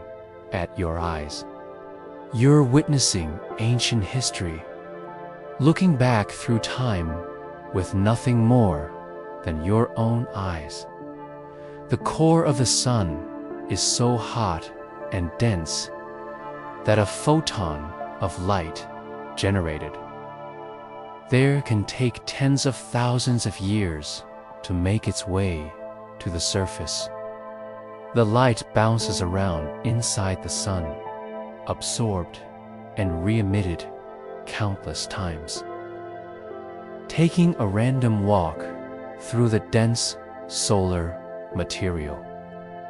at your eyes. You're witnessing ancient history, looking back through time with nothing more than your own eyes. The core of the sun is so hot and dense that a photon of light generated there can take tens of thousands of years to make its way to the surface. The light bounces around inside the sun, absorbed and re-emitted countless times. Taking a random walk through the dense solar material,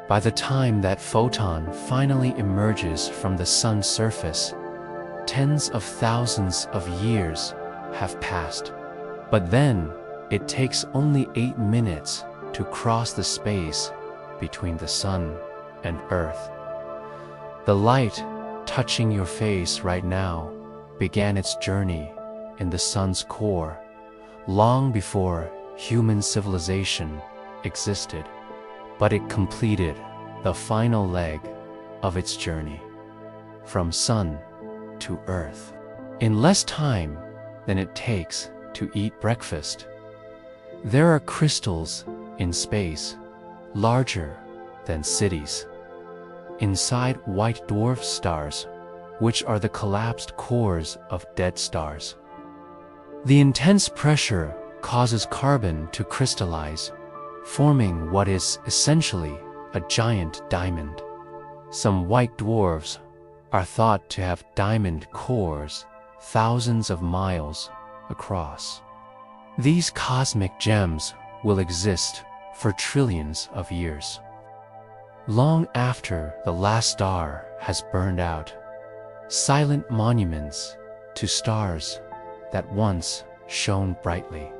by the time that photon finally emerges from the sun's surface, tens of thousands of years have passed. But then it takes only 8 minutes to cross the space between the sun and Earth. The light touching your face right now began its journey in the sun's core long before human civilization existed, but it completed the final leg of its journey from sun to Earth in less time than it takes to eat breakfast. There are crystals in space larger than cities inside white dwarf stars, which are the collapsed cores of dead stars. The intense pressure causes carbon to crystallize, forming what is essentially a giant diamond. Some white dwarfs are thought to have diamond cores thousands of miles across. These cosmic gems will exist for trillions of years. Long after the last star has burned out, silent monuments to stars that once shone brightly.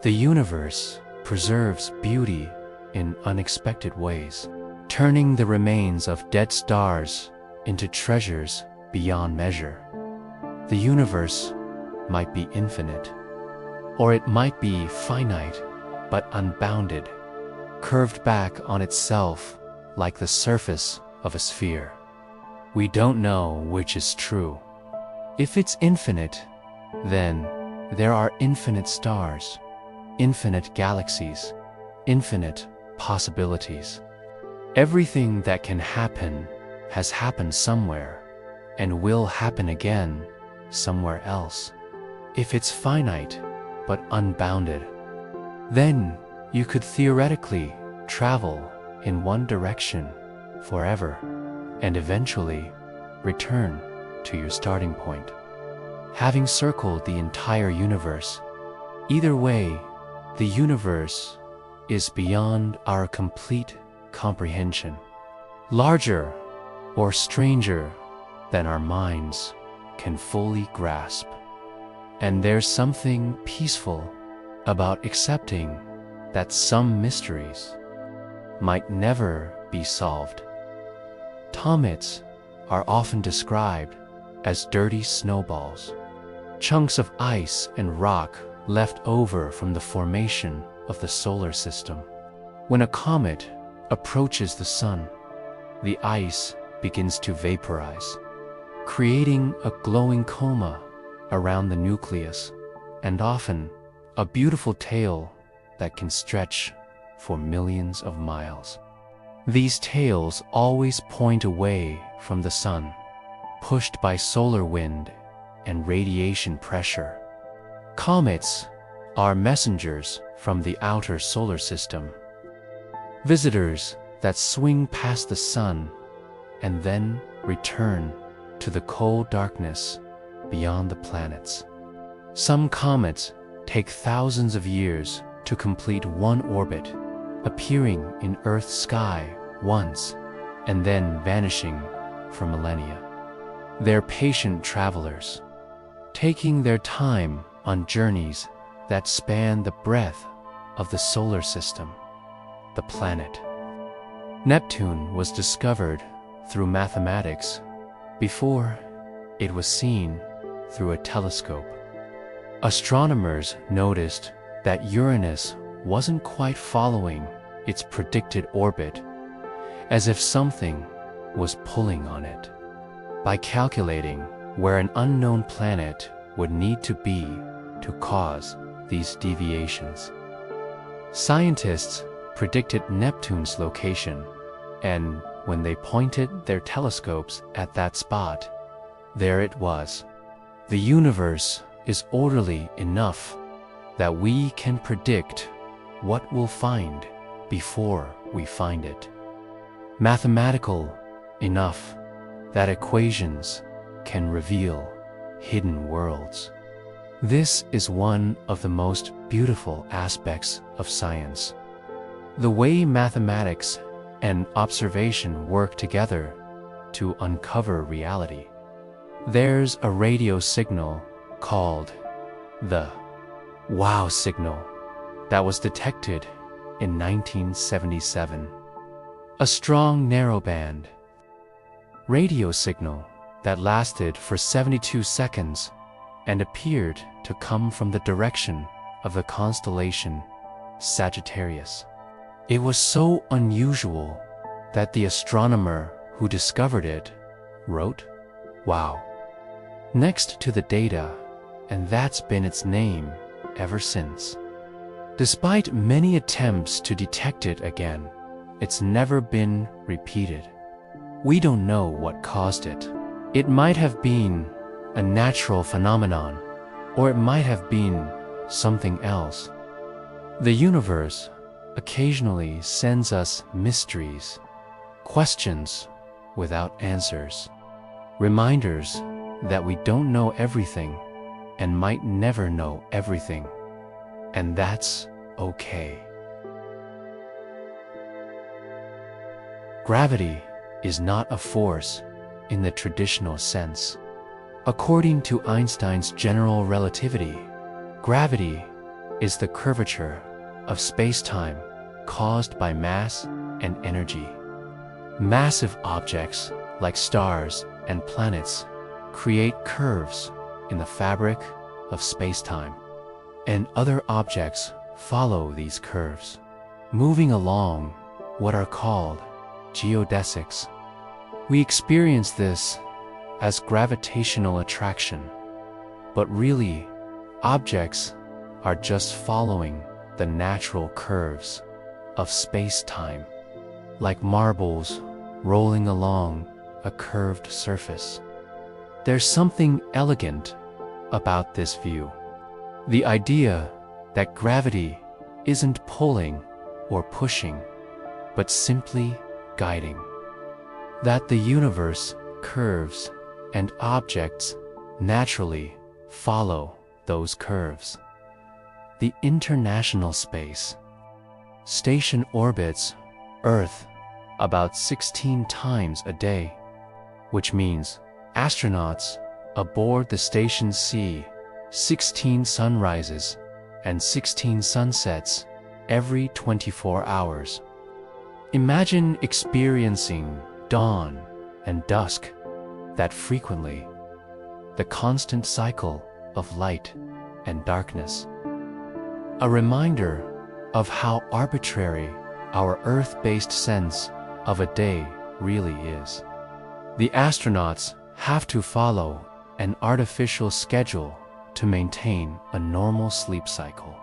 The universe preserves beauty in unexpected ways, turning the remains of dead stars into treasures beyond measure. The universe might be infinite, or it might be finite but unbounded, curved back on itself like the surface of a sphere. We don't know which is true. If it's infinite, then there are infinite stars, infinite galaxies, infinite possibilities. Everything that can happen has happened somewhere and will happen again somewhere else. If it's finite but unbounded, then you could theoretically travel in one direction forever and eventually return to your starting point, having circled the entire universe. Either way, the universe is beyond our complete comprehension, larger or stranger than our minds can fully grasp. And there's something peaceful about accepting that some mysteries might never be solved. Comets are often described as dirty snowballs, chunks of ice and rock left over from the formation of the solar system. When a comet approaches the sun, the ice begins to vaporize, creating a glowing coma around the nucleus, and often a beautiful tail that can stretch for millions of miles. These tails always point away from the sun, pushed by solar wind and radiation pressure. Comets are messengers from the outer solar system, visitors that swing past the sun and then return to the cold darkness beyond the planets. Some comets take thousands of years to complete one orbit, appearing in Earth's sky once and then vanishing for millennia. They're patient travelers, taking their time on journeys that span the breadth of the solar system. The planet Neptune was discovered through mathematics before it was seen through a telescope. Astronomers noticed that Uranus wasn't quite following its predicted orbit, as if something was pulling on it. By calculating where an unknown planet would need to be to cause these deviations, scientists predicted Neptune's location, and when they pointed their telescopes at that spot, there it was. The universe is orderly enough that we can predict what we'll find before we find it. Mathematical enough that equations can reveal hidden worlds. This is one of the most beautiful aspects of science. The way mathematics and observation work together to uncover reality. There's a radio signal called the wow signal that was detected in 1977. A strong narrowband radio signal that lasted for 72 seconds and appeared to come from the direction of the constellation Sagittarius. It was so unusual that the astronomer who discovered it wrote, "Wow," next to the data, and that's been its name ever since. Despite many attempts to detect it again, it's never been repeated. We don't know what caused it. It might have been a natural phenomenon, or it might have been something else. The universe occasionally sends us mysteries, questions without answers, reminders that we don't know everything and might never know everything, and that's okay. Gravity is not a force in the traditional sense. According to Einstein's general relativity, gravity is the curvature of space-time caused by mass and energy. Massive objects like stars and planets create curves in the fabric of space-time, and other objects follow these curves, moving along what are called geodesics. We experience this as gravitational attraction, but really, objects are just following the natural curves of space-time, like marbles rolling along a curved surface. There's something elegant about this view. The idea that gravity isn't pulling or pushing, but simply guiding. That the universe curves and objects naturally follow those curves. The International Space Station orbits Earth about 16 times a day, which means astronauts aboard the station see 16 sunrises and 16 sunsets every 24 hours. Imagine experiencing dawn and dusk that frequently, the constant cycle of light and darkness. A reminder of how arbitrary our Earth-based sense of a day really is. The astronauts have to follow an artificial schedule to maintain a normal sleep cycle,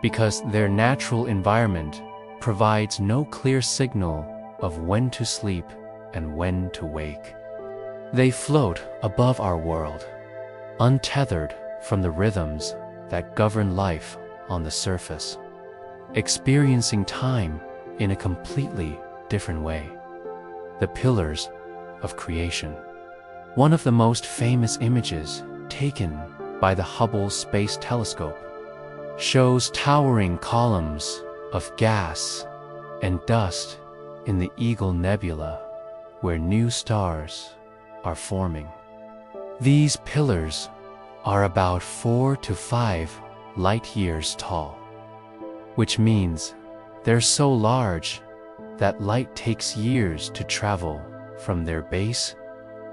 because their natural environment provides no clear signal of when to sleep and when to wake. They float above our world, untethered from the rhythms that govern life on the surface, experiencing time in a completely different way. The pillars of creation. One of the most famous images taken by the Hubble Space Telescope shows towering columns of gas and dust in the Eagle Nebula, where new stars are forming. These pillars are about 4 to 5 light years tall, which means they're so large that light takes years to travel from their base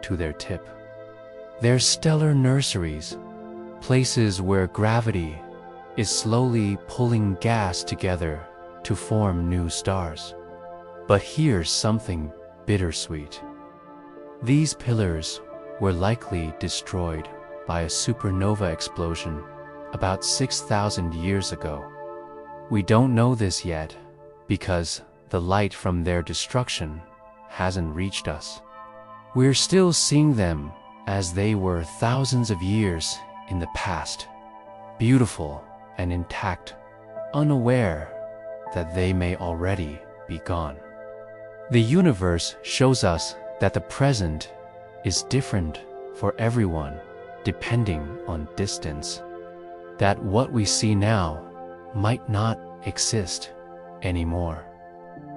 to their tip. They're stellar nurseries, places where gravity is slowly pulling gas together to form new stars. But here's something bittersweet. These pillars were likely destroyed by a supernova explosion about 6,000 years ago. We don't know this yet because the light from their destruction hasn't reached us. We're still seeing them as they were thousands of years in the past, beautiful and intact, unaware that they may already be gone. The universe shows us that the present is different for everyone depending on distance, that what we see now might not exist anymore,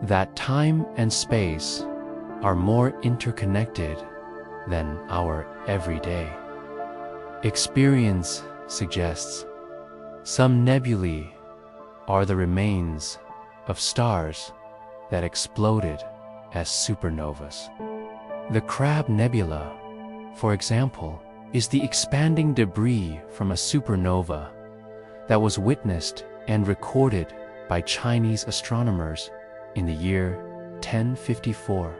that time and space are more interconnected than our everyday experience suggests. Some nebulae are the remains of stars that exploded as supernovas. The Crab Nebula, for example, is the expanding debris from a supernova that was witnessed and recorded by Chinese astronomers in the year 1054.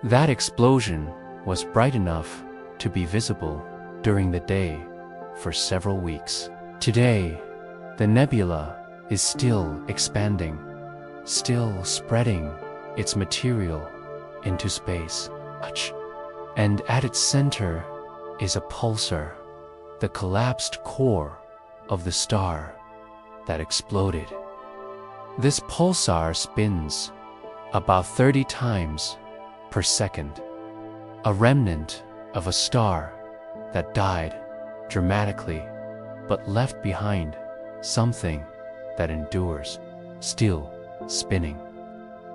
That explosion was bright enough to be visible during the day for several weeks. Today, the nebula is still expanding, still spreading its material into space. And at its center is a pulsar, the collapsed core of the star that exploded. This pulsar spins about 30 times per second, a remnant of a star that died dramatically but left behind something that endures, still spinning,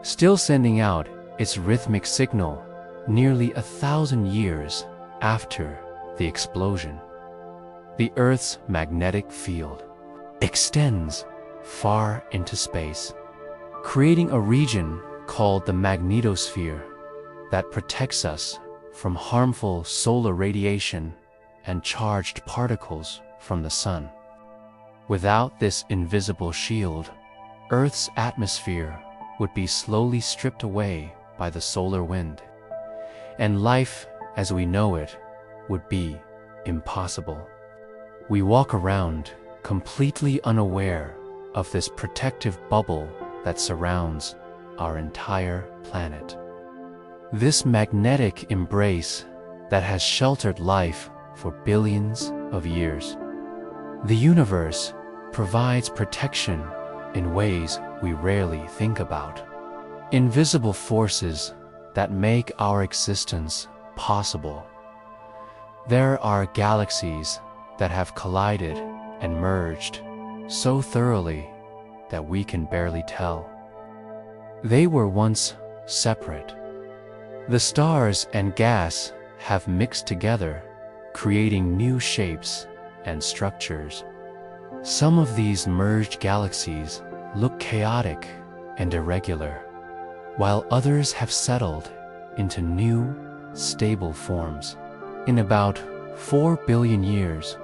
still sending out its rhythmic signal nearly 1,000 years after the explosion. The Earth's magnetic field extends far into space, creating a region called the magnetosphere that protects us from harmful solar radiation and charged particles from the sun. Without this invisible shield, Earth's atmosphere would be slowly stripped away by the solar wind, and life as we know it would be impossible. We walk around completely unaware of this protective bubble that surrounds our entire planet. This magnetic embrace that has sheltered life for billions of years. The universe provides protection in ways we rarely think about. Invisible forces that make our existence possible There are galaxies that have collided and merged so thoroughly that we can barely tell. They were once separate. The stars and gas have mixed together, creating new shapes and structures. Some of these merged galaxies look chaotic and irregular, while others have settled into new, stable forms. In about 4 billion years,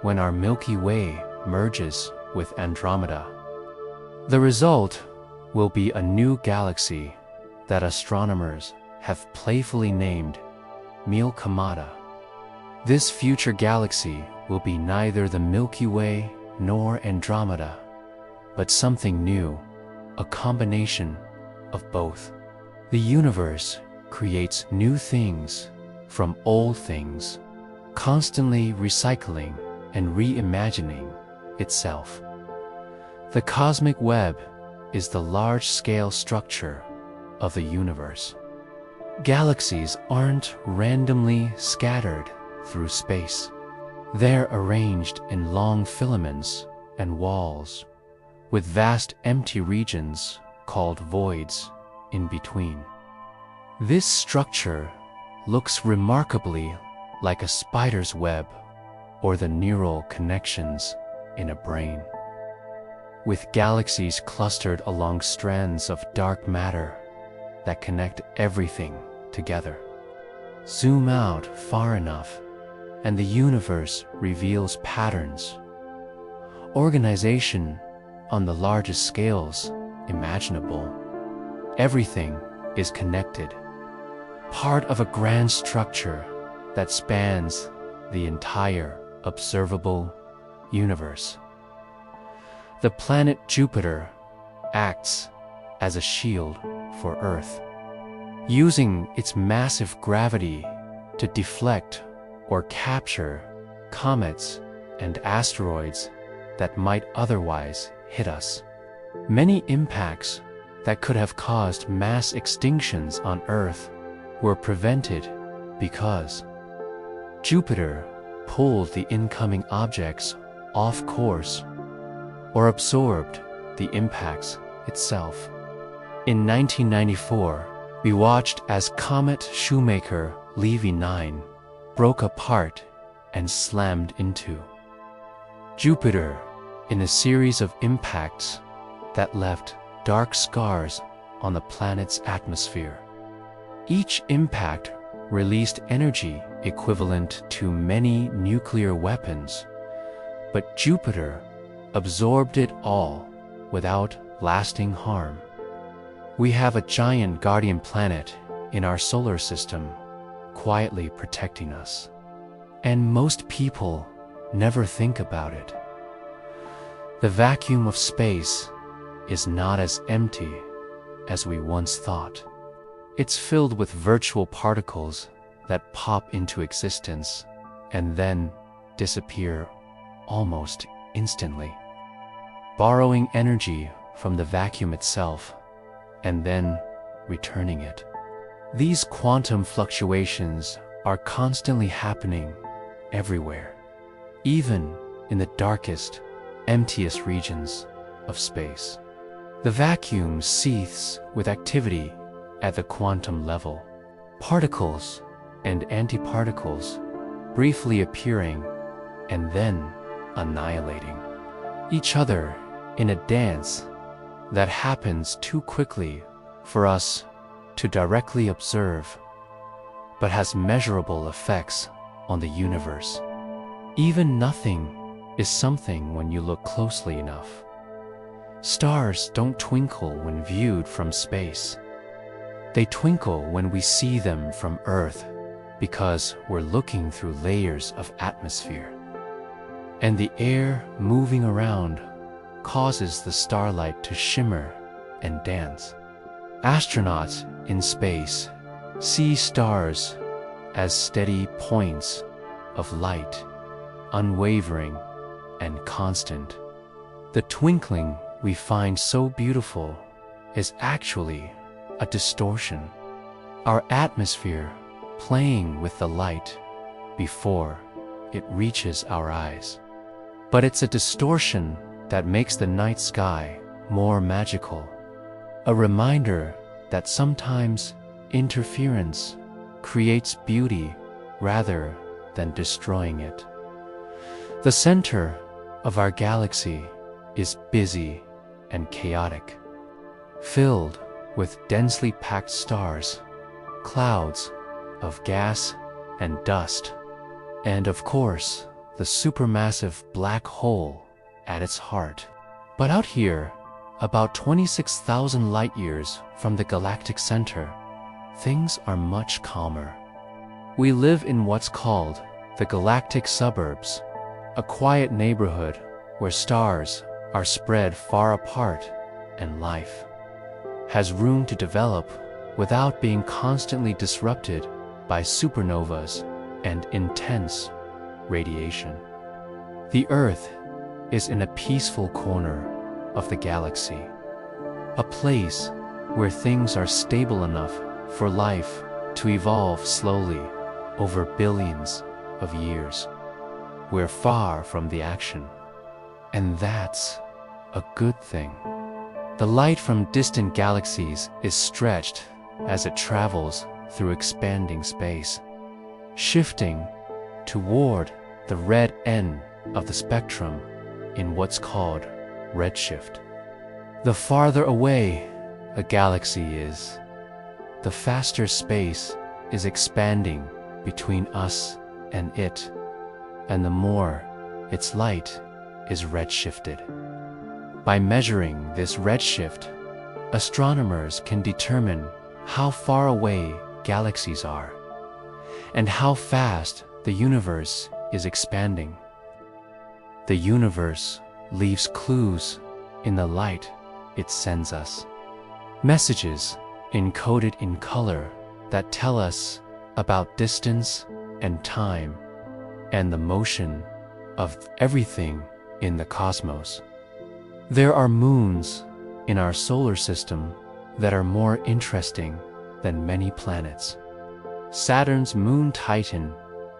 when our Milky Way merges with Andromeda, the result will be a new galaxy that astronomers have playfully named Milkamada. This future galaxy will be neither the Milky Way nor Andromeda, but something new, a combination of both. The universe creates new things from old things, constantly recycling and reimagining itself. The cosmic web is the large-scale structure of the universe. Galaxies aren't randomly scattered through space. They're arranged in long filaments and walls, with vast empty regions called voids in between. This structure looks remarkably like a spider's web or the neural connections in a brain. With galaxies clustered along strands of dark matter that connect everything together. Zoom out far enough, and the universe reveals patterns. Organization on the largest scales imaginable. Everything is connected, part of a grand structure that spans the entire observable universe. The planet Jupiter acts as a shield for Earth, using its massive gravity to deflect or capture comets and asteroids that might otherwise hit us. Many impacts that could have caused mass extinctions on Earth were prevented because Jupiter pulled the incoming objects off course or absorbed the impacts itself. In 1994, we watched as comet Shoemaker Levy 9 broke apart and slammed into Jupiter in a series of impacts that left dark scars on the planet's atmosphere. Each impact released energy equivalent to many nuclear weapons, but Jupiter absorbed it all without lasting harm. We have a giant guardian planet in our solar system, quietly protecting us. And most people never think about it. The vacuum of space is not as empty as we once thought. It's filled with virtual particles that pop into existence and then disappear almost instantly, borrowing energy from the vacuum itself and then returning it. These quantum fluctuations are constantly happening everywhere, even in the darkest, emptiest regions of space. The vacuum seethes with activity at the quantum level, particles and antiparticles briefly appearing and then annihilating each other in a dance that happens too quickly for us to directly observe, but has measurable effects on the universe. Even nothing is something when you look closely enough. Stars don't twinkle when viewed from space. They twinkle when we see them from Earth because we're looking through layers of atmosphere. And the air moving around causes the starlight to shimmer and dance. Astronauts in space see stars as steady points of light, unwavering and constant. The twinkling we find so beautiful is actually a distortion. Our atmosphere playing with the light before it reaches our eyes. But it's a distortion that makes the night sky more magical, a reminder that sometimes interference creates beauty rather than destroying it. The center of our galaxy is busy and chaotic, filled with densely packed stars, clouds of gas and dust, and of course, the supermassive black hole at its heart. But out here, about 26,000 light-years from the galactic center, things are much calmer. We live in what's called the galactic suburbs, a quiet neighborhood where stars are spread far apart and life has room to develop without being constantly disrupted by supernovas and intense radiation. The Earth is in a peaceful corner of the galaxy, a place where things are stable enough for life to evolve slowly over billions of years. We're far from the action, and that's a good thing. The light from distant galaxies is stretched as it travels through expanding space, shifting toward the red end of the spectrum in what's called redshift. The farther away a galaxy is, the faster space is expanding between us and it, and the more its light is redshifted. By measuring this redshift, astronomers can determine how far away galaxies are and how fast the universe is expanding. The universe leaves clues in the light it sends us, messages encoded in color that tell us about distance and time and the motion of everything in the cosmos. There are moons in our solar system that are more interesting than many planets. Saturn's moon Titan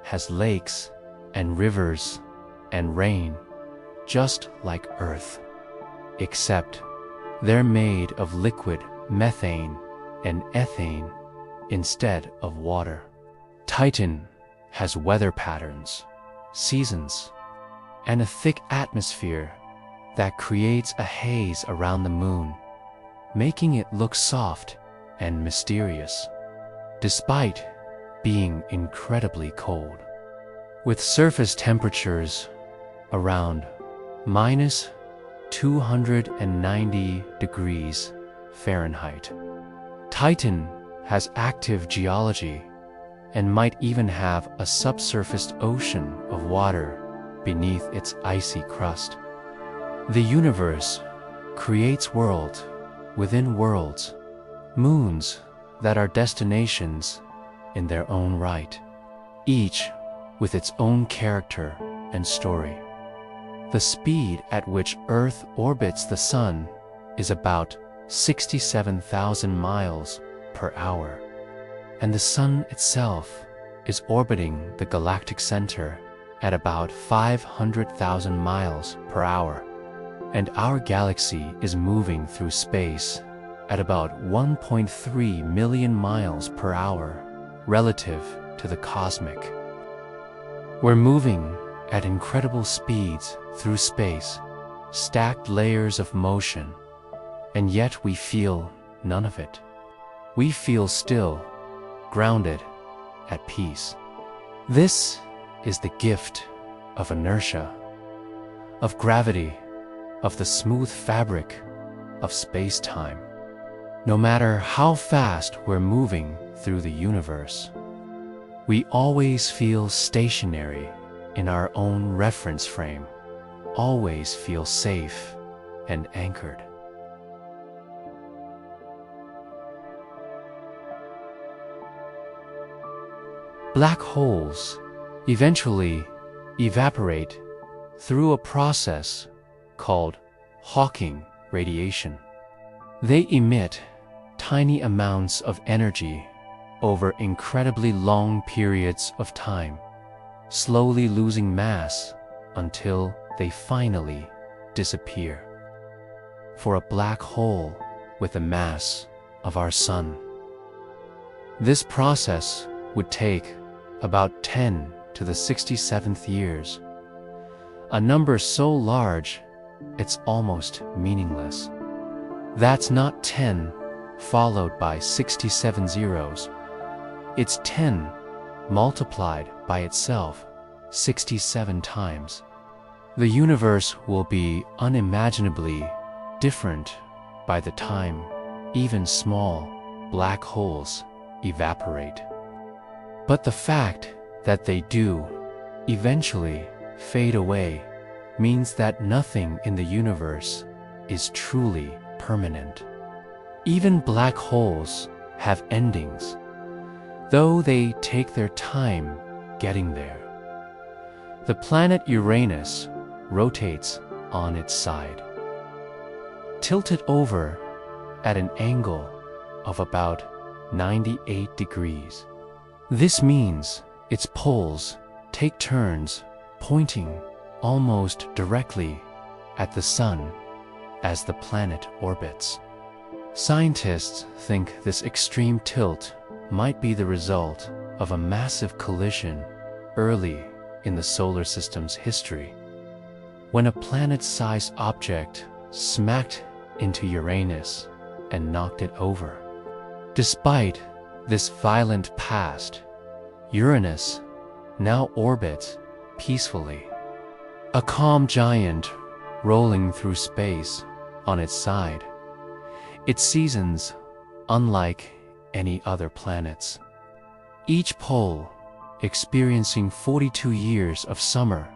has lakes and rivers and rain, just like Earth, except they're made of liquid methane and ethane instead of water. Titan has weather patterns, seasons, and a thick atmosphere that creates a haze around the moon, making it look soft and mysterious, despite being incredibly cold. With surface temperatures around minus 290 degrees Fahrenheit, Titan has active geology and might even have a subsurface ocean of water beneath its icy crust. The universe creates worlds within worlds, moons that are destinations in their own right, each with its own character and story. The speed at which Earth orbits the Sun is about 67,000 miles per hour, and the Sun itself is orbiting the galactic center at about 500,000 miles per hour. And our galaxy is moving through space at about 1.3 million miles per hour relative to the cosmic. We're moving at incredible speeds through space, stacked layers of motion, and yet we feel none of it. We feel still, grounded, at peace. This is the gift of inertia, of gravity, of the smooth fabric of space-time. No matter how fast we're moving through the universe, we always feel stationary in our own reference frame, always feel safe and anchored. Black holes eventually evaporate through a process called Hawking radiation. They emit tiny amounts of energy over incredibly long periods of time, slowly losing mass until they finally disappear. For a black hole with the mass of our Sun, this process would take about 10 to the 67th years, a number so large it's almost meaningless. That's not 10 followed by 67 zeros. It's 10 multiplied by itself 67 times. The universe will be unimaginably different by the time even small black holes evaporate. But the fact that they do eventually fade away means that nothing in the universe is truly permanent. Even black holes have endings, though they take their time getting there. The planet Uranus rotates on its side, tilted over at an angle of about 98 degrees. This means its poles take turns pointing almost directly at the Sun as the planet orbits. Scientists think this extreme tilt might be the result of a massive collision early in the solar system's history, when a planet-sized object smacked into Uranus and knocked it over. Despite this violent past, Uranus now orbits peacefully, a calm giant rolling through space on its side, its seasons unlike any other planets. Each pole experiencing 42 years of summer,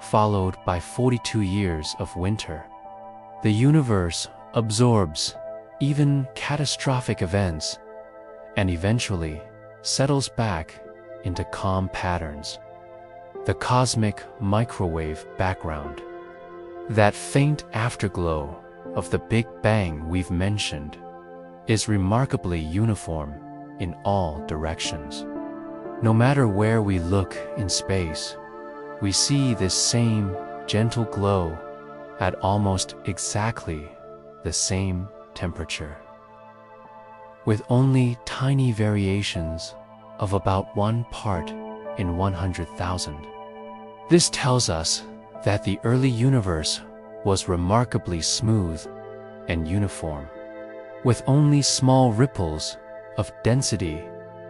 followed by 42 years of winter. The universe absorbs even catastrophic events and eventually settles back into calm patterns. The cosmic microwave background, that faint afterglow of the Big Bang we've mentioned, is remarkably uniform in all directions. No matter where we look in space, we see this same gentle glow at almost exactly the same temperature, with only tiny variations of about 1 part in 100,000. This tells us that the early universe was remarkably smooth and uniform, with only small ripples of density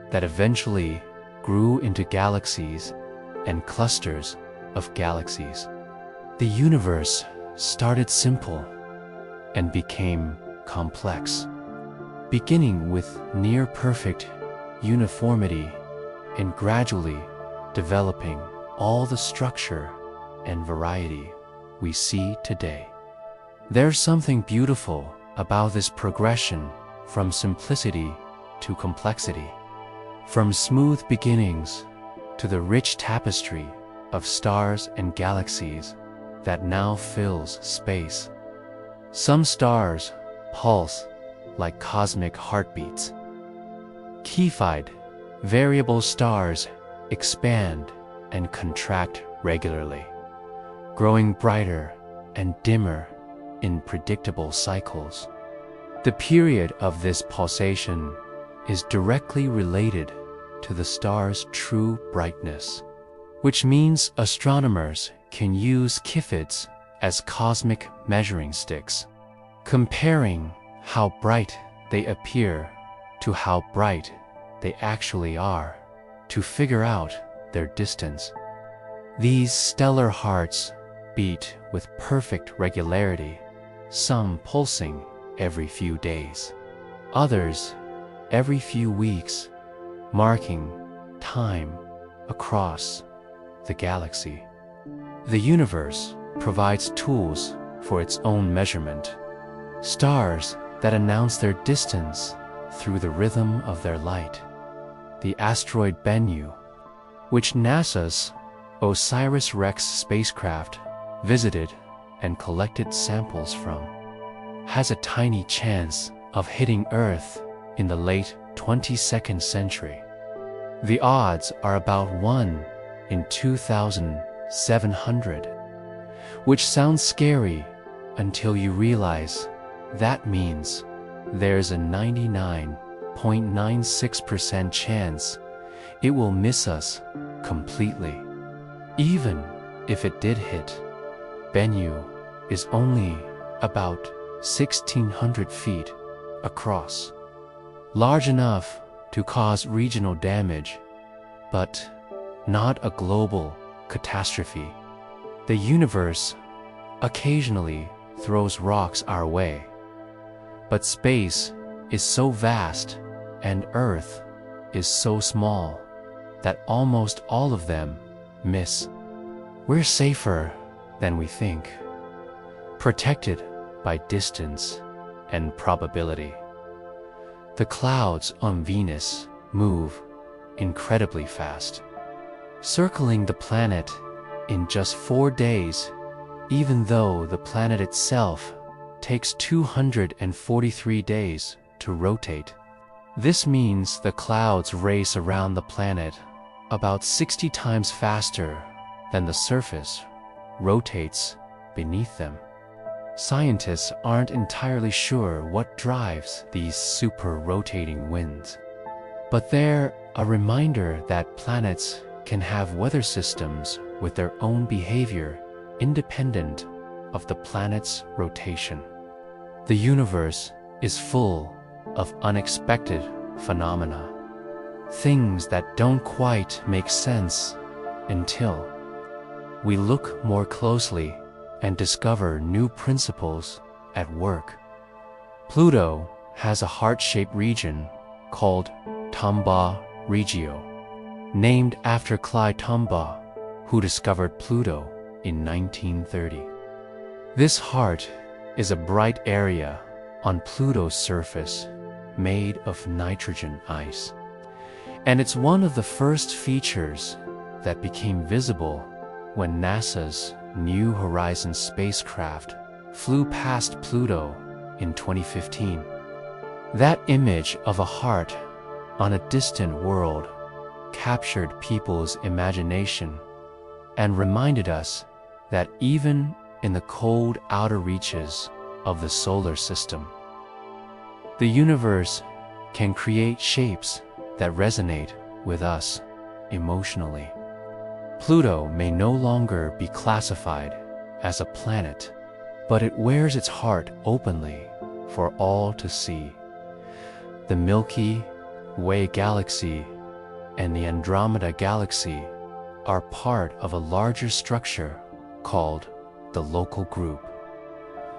that eventually grew into galaxies and clusters of galaxies. The universe started simple and became complex, beginning with near-perfect uniformity and gradually developing all the structure and variety we see today. There's something beautiful about this progression from simplicity to complexity, from smooth beginnings to the rich tapestry of stars and galaxies that now fills space. Some stars pulse like cosmic heartbeats. Keyfied, variable stars expand and contract regularly, growing brighter and dimmer in predictable cycles. The period of this pulsation is directly related to the star's true brightness, which means astronomers can use Keyfids as cosmic measuring sticks, comparing how bright they appear to how bright they actually are to figure out their distance. These stellar hearts beat with perfect regularity, some pulsing every few days, others every few weeks, marking time across the galaxy. The universe provides tools for its own measurement, stars that announce their distance through the rhythm of their light. The asteroid Bennu, which NASA's OSIRIS-REx spacecraft visited and collected samples from, has a tiny chance of hitting Earth in the late 22nd century. The odds are about 1 in 2700, which sounds scary until you realize that means there's a 99.96% chance it will miss us completely. Even if it did hit, Bennu is only about 1,600 feet across, large enough to cause regional damage, but not a global catastrophe. The universe occasionally throws rocks our way, but space is so vast and Earth is so small that almost all of them miss. We're safer than we think, protected by distance and probability. The clouds on Venus move incredibly fast, circling the planet in just 4 days, even though the planet itself takes 243 days to rotate. This means the clouds race around the planet about 60 times faster than the surface rotates beneath them. Scientists aren't entirely sure what drives these super-rotating winds, but they're a reminder that planets can have weather systems with their own behavior independent of the planet's rotation. The universe is full of unexpected phenomena, things that don't quite make sense until we look more closely and discover new principles at work. Pluto has a heart-shaped region called Tombaugh Regio, named after Clyde Tombaugh, who discovered Pluto in 1930. This heart is a bright area on Pluto's surface made of nitrogen ice, and it's one of the first features that became visible when NASA's New Horizons spacecraft flew past Pluto in 2015. That image of a heart on a distant world captured people's imagination and reminded us that even in the cold outer reaches of the solar system, the universe can create shapes that resonate with us emotionally. Pluto may no longer be classified as a planet, but it wears its heart openly for all to see. The Milky Way galaxy and the Andromeda galaxy are part of a larger structure called the Local Group,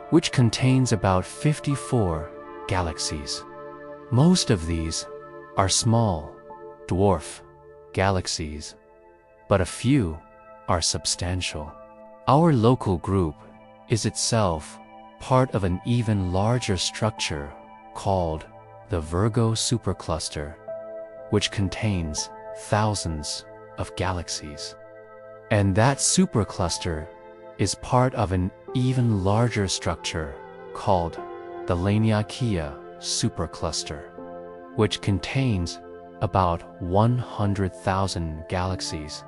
which contains about 54 galaxies. Most of these are small, dwarf galaxies, but a few are substantial. Our Local Group is itself part of an even larger structure called the Virgo supercluster, which contains thousands of galaxies. And that supercluster is part of an even larger structure called the Laniakea supercluster, which contains about 100,000 galaxies.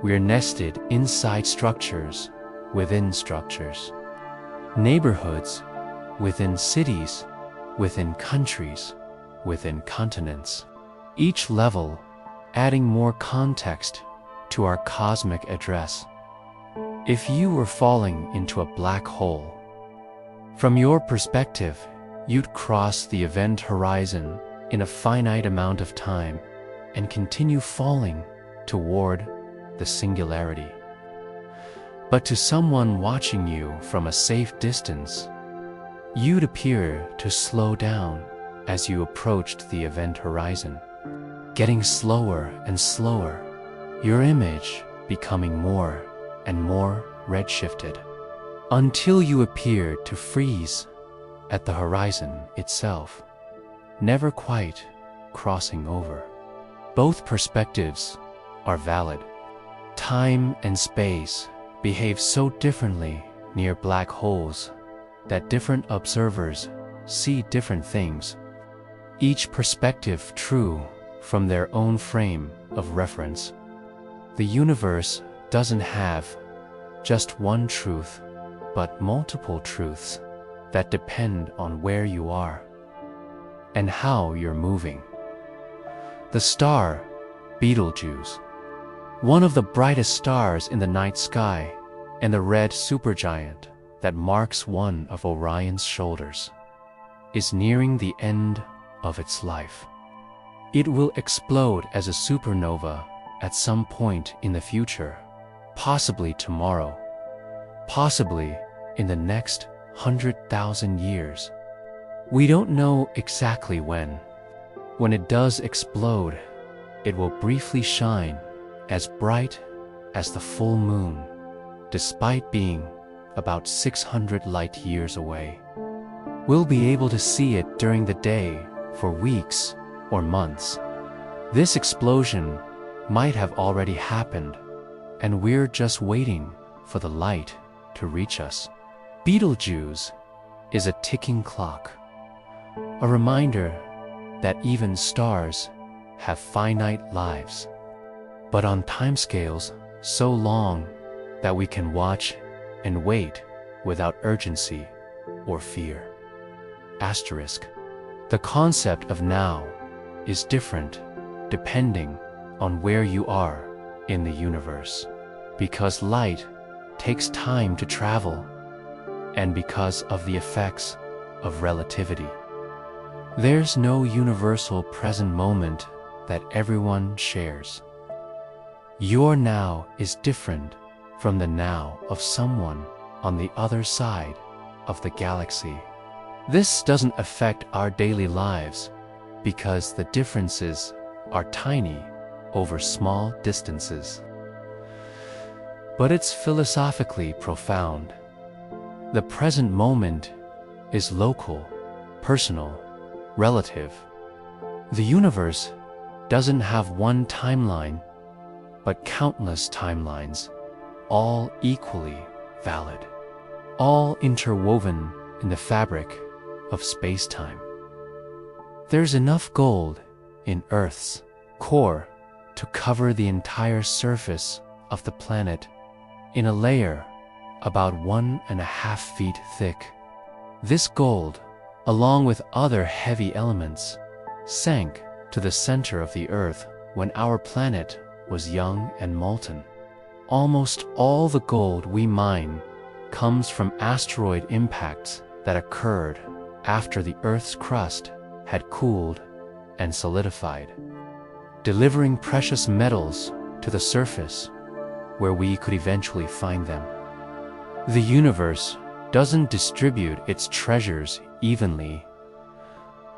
We're nested inside structures within structures, neighborhoods within cities, within countries, within continents, each level adding more context to our cosmic address. If you were falling into a black hole, from your perspective, you'd cross the event horizon in a finite amount of time and continue falling toward the singularity. But to someone watching you from a safe distance, you'd appear to slow down as you approached the event horizon, getting slower and slower, your image becoming more and more redshifted, until you appeared to freeze at the horizon itself, never quite crossing over. Both perspectives are valid. Time and space behave so differently near black holes that different observers see different things, each perspective true from their own frame of reference. The universe doesn't have just one truth, but multiple truths that depend on where you are and how you're moving. The star Betelgeuse, one of the brightest stars in the night sky, and the red supergiant that marks one of Orion's shoulders, is nearing the end of its life. It will explode as a supernova at some point in the future, possibly tomorrow, possibly in the next 100,000 years. We don't know exactly when. When it does explode, it will briefly shine as bright as the full moon, despite being about 600 light years away. We'll be able to see it during the day for weeks or months. This explosion might have already happened, and we're just waiting for the light to reach us. Betelgeuse is a ticking clock, a reminder that even stars have finite lives, but on timescales so long that we can watch and wait without urgency or fear. Asterisk. The concept of now is different depending on where you are in the universe, because light takes time to travel and because of the effects of relativity. There's no universal present moment that everyone shares. Your now is different from the now of someone on the other side of the galaxy. This doesn't affect our daily lives because the differences are tiny over small distances. But it's philosophically profound. The present moment is local, personal, relative. The universe doesn't have one timeline, but countless timelines, all equally valid, all interwoven in the fabric of space-time. There's enough gold in Earth's core to cover the entire surface of the planet in a layer about 1.5 feet thick. This gold, along with other heavy elements, sank to the center of the Earth when our planet was young and molten. Almost all the gold we mine comes from asteroid impacts that occurred after the Earth's crust had cooled and solidified, delivering precious metals to the surface where we could eventually find them. The universe doesn't distribute its treasures evenly,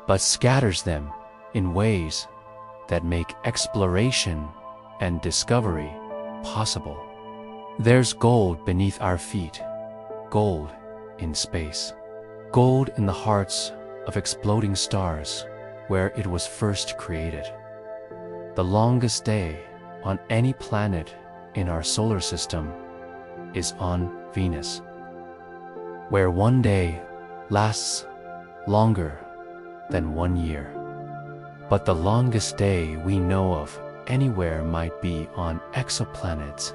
but scatters them in ways that make exploration and discovery possible. There's gold beneath our feet, gold in space, gold in the hearts of exploding stars where it was first created. The longest day on any planet in our solar system is on Venus, where one day lasts longer than 1 year. But the longest day we know of anywhere might be on exoplanets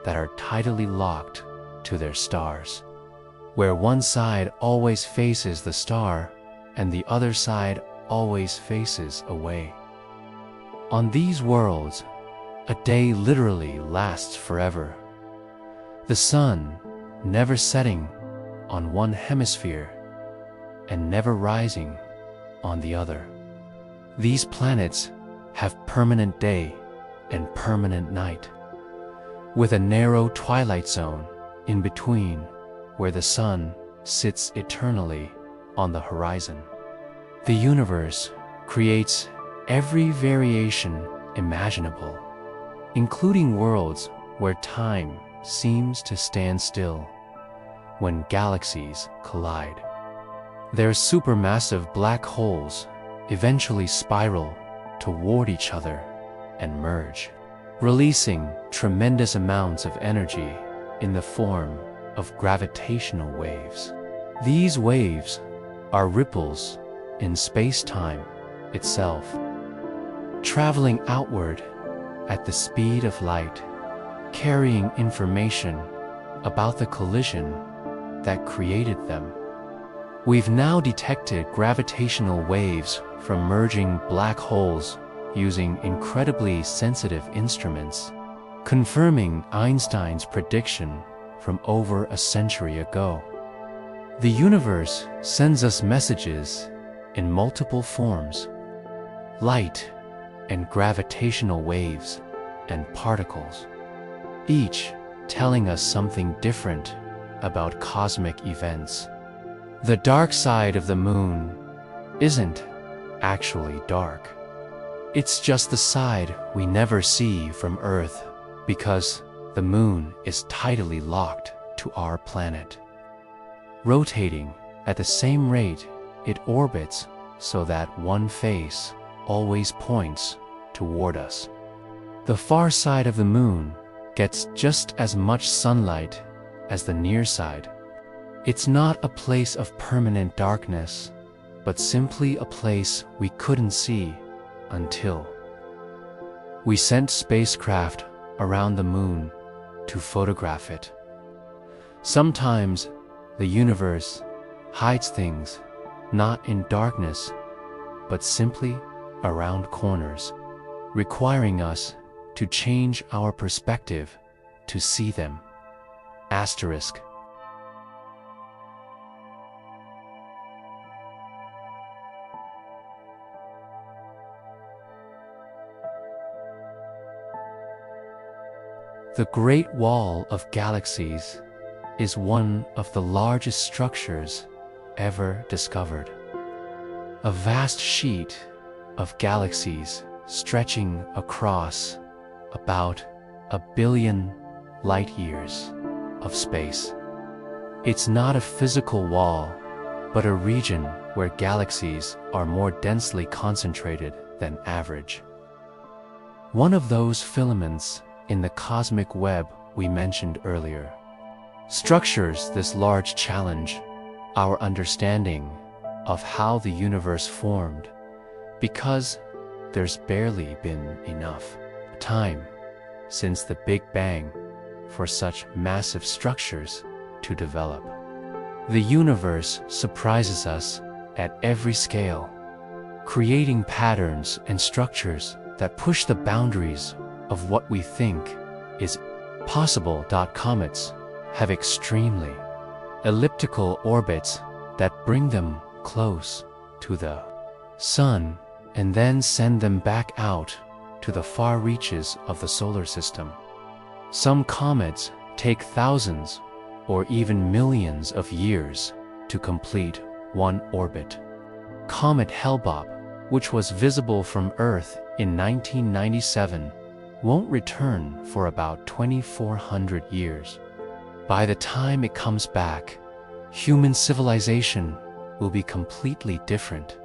that are tidally locked to their stars, where one side always faces the star and the other side always faces away. On these worlds, a day literally lasts forever, the sun never setting on one hemisphere and never rising on the other. These planets have permanent day and permanent night, with a narrow twilight zone in between where the sun sits eternally on the horizon. The universe creates every variation imaginable, including worlds where time seems to stand still when galaxies collide. Their supermassive black holes eventually spiral toward each other and merge, releasing tremendous amounts of energy in the form of gravitational waves. These waves are ripples in space-time itself, traveling outward at the speed of light carrying information about the collision that created them. We've now detected gravitational waves from merging black holes using incredibly sensitive instruments, confirming Einstein's prediction from over a century ago. The universe sends us messages in multiple forms: light and gravitational waves and particles, each telling us something different about cosmic events. The dark side of the moon isn't actually dark. It's just the side we never see from Earth because the moon is tidally locked to our planet, rotating at the same rate it orbits so that one face always points toward us. The far side of the moon gets just as much sunlight as the near side. It's not a place of permanent darkness, but simply a place we couldn't see until we sent spacecraft around the moon to photograph it. Sometimes the universe hides things not in darkness, but simply around corners, requiring us to change our perspective to see them. Asterisk. The Great Wall of Galaxies is one of the largest structures ever discovered. A vast sheet of galaxies stretching across about 1 billion light-years of space. It's not a physical wall, but a region where galaxies are more densely concentrated than average. One of those filaments in the cosmic web we mentioned earlier structures this large challenge our understanding of how the universe formed, because there's barely been enough time since the Big Bang for such massive structures to develop. The universe surprises us at every scale, creating patterns and structures that push the boundaries of what we think is possible. Comets have extremely elliptical orbits that bring them close to the sun and then send them back out to the far reaches of the solar system. Some comets take thousands or even millions of years to complete one orbit. Comet Hale-Bopp, which was visible from Earth in 1997, won't return for about 2,400 years. By the time it comes back, human civilization will be completely different,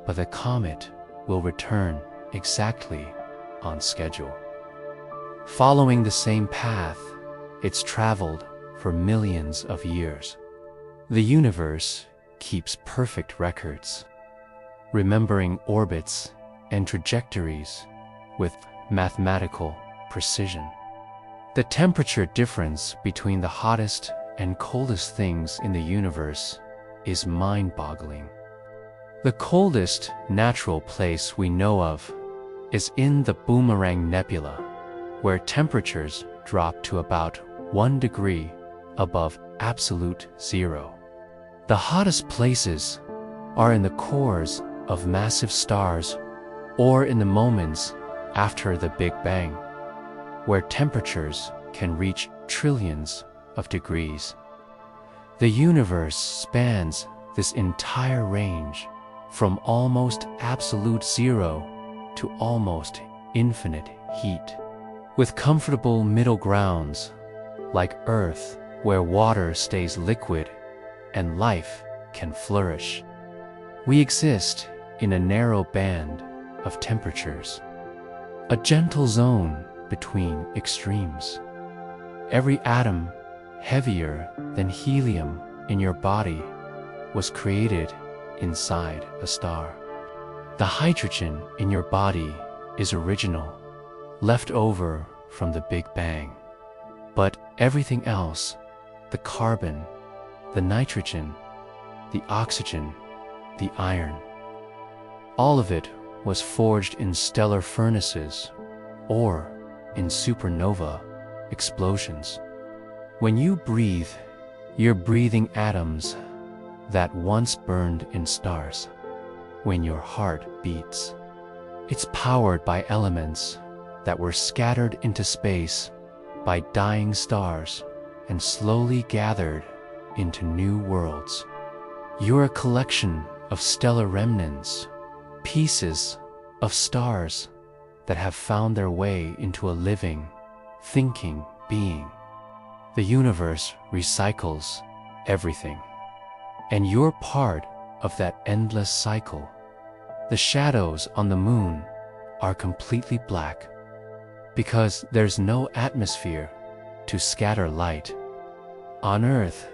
but the comet will return exactly on schedule. Following the same path it's traveled for millions of years. The universe keeps perfect records, remembering orbits and trajectories with mathematical precision. The temperature difference between the hottest and coldest things in the universe is mind-boggling. The coldest natural place we know of is in the Boomerang Nebula, where temperatures drop to about 1 degree above absolute zero. The hottest places are in the cores of massive stars or in the moments after the Big Bang, where temperatures can reach trillions of degrees. The universe spans this entire range from almost absolute zero to almost infinite heat, with comfortable middle grounds like Earth, where water stays liquid and life can flourish. We exist in a narrow band of temperatures, a gentle zone between extremes. Every atom heavier than helium in your body was created inside a star. The hydrogen in your body is original, left over from the Big Bang. But everything else, the carbon, the nitrogen, the oxygen, the iron, all of it was forged in stellar furnaces or in supernova explosions. When you breathe, you're breathing atoms that once burned in stars. When your heart beats, it's powered by elements that were scattered into space by dying stars and slowly gathered into new worlds. You're a collection of stellar remnants, pieces of stars that have found their way into a living, thinking being. The universe recycles everything, and you're part of that endless cycle. The shadows on the moon are completely black because there's no atmosphere to scatter light. On Earth,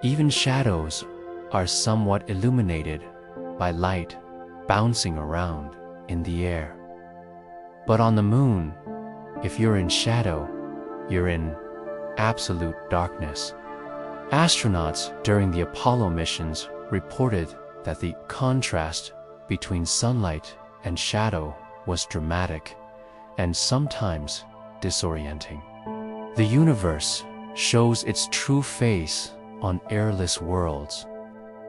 even shadows are somewhat illuminated by light bouncing around in the air. But on the moon, if you're in shadow, you're in absolute darkness. Astronauts during the Apollo missions reported that the contrast between sunlight and shadow was dramatic and sometimes disorienting. The universe shows its true face on airless worlds,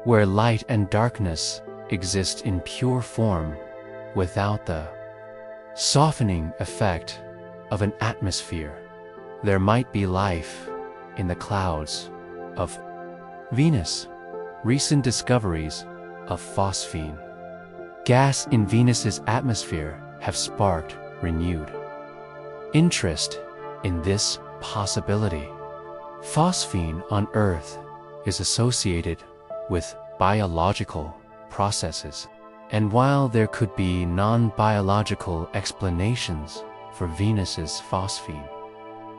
where light and darkness exist in pure form without the softening effect of an atmosphere. There might be life in the clouds of Venus. Recent discoveries of phosphine gas in Venus's atmosphere have sparked renewed interest in this possibility. Phosphine on Earth is associated with biological processes, and while there could be non-biological explanations for Venus's phosphine,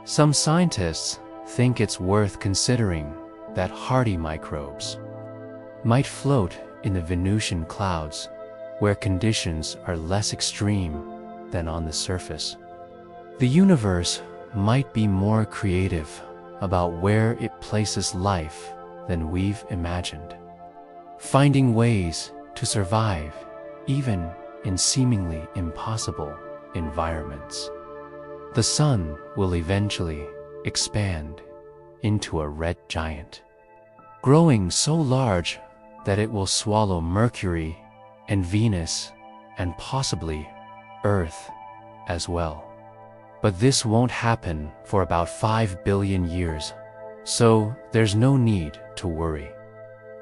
some scientists think it's worth considering that hardy microbes might float in the Venusian clouds, where conditions are less extreme than on the surface. The universe might be more creative about where it places life than we've imagined, finding ways to survive even in seemingly impossible environments. The sun will eventually expand into a red giant, growing so large that it will swallow Mercury and Venus and possibly Earth as well. But this won't happen for about 5 billion years, so there's no need to worry.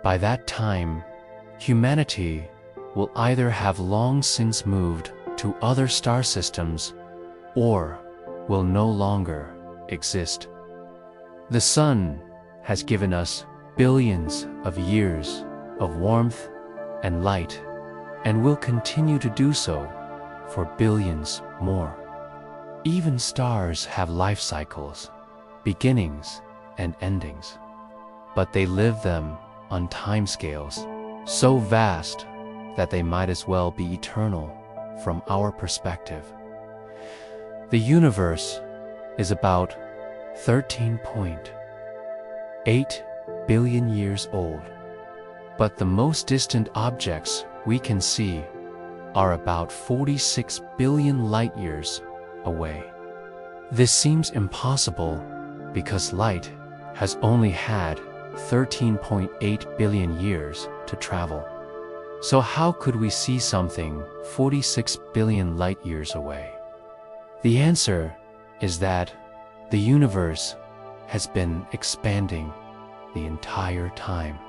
By that time, humanity will either have long since moved to other star systems or will no longer exist. The sun has given us billions of years of warmth and light, and will continue to do so for billions more. Even stars have life cycles, beginnings and endings, but they live them on timescales so vast that they might as well be eternal from our perspective. The universe is about 13.8 billion years old, but the most distant objects we can see are about 46 billion light years away. This seems impossible because light has only had 13.8 billion years to travel. So how could we see something 46 billion light years away? The answer is that the universe has been expanding the entire time.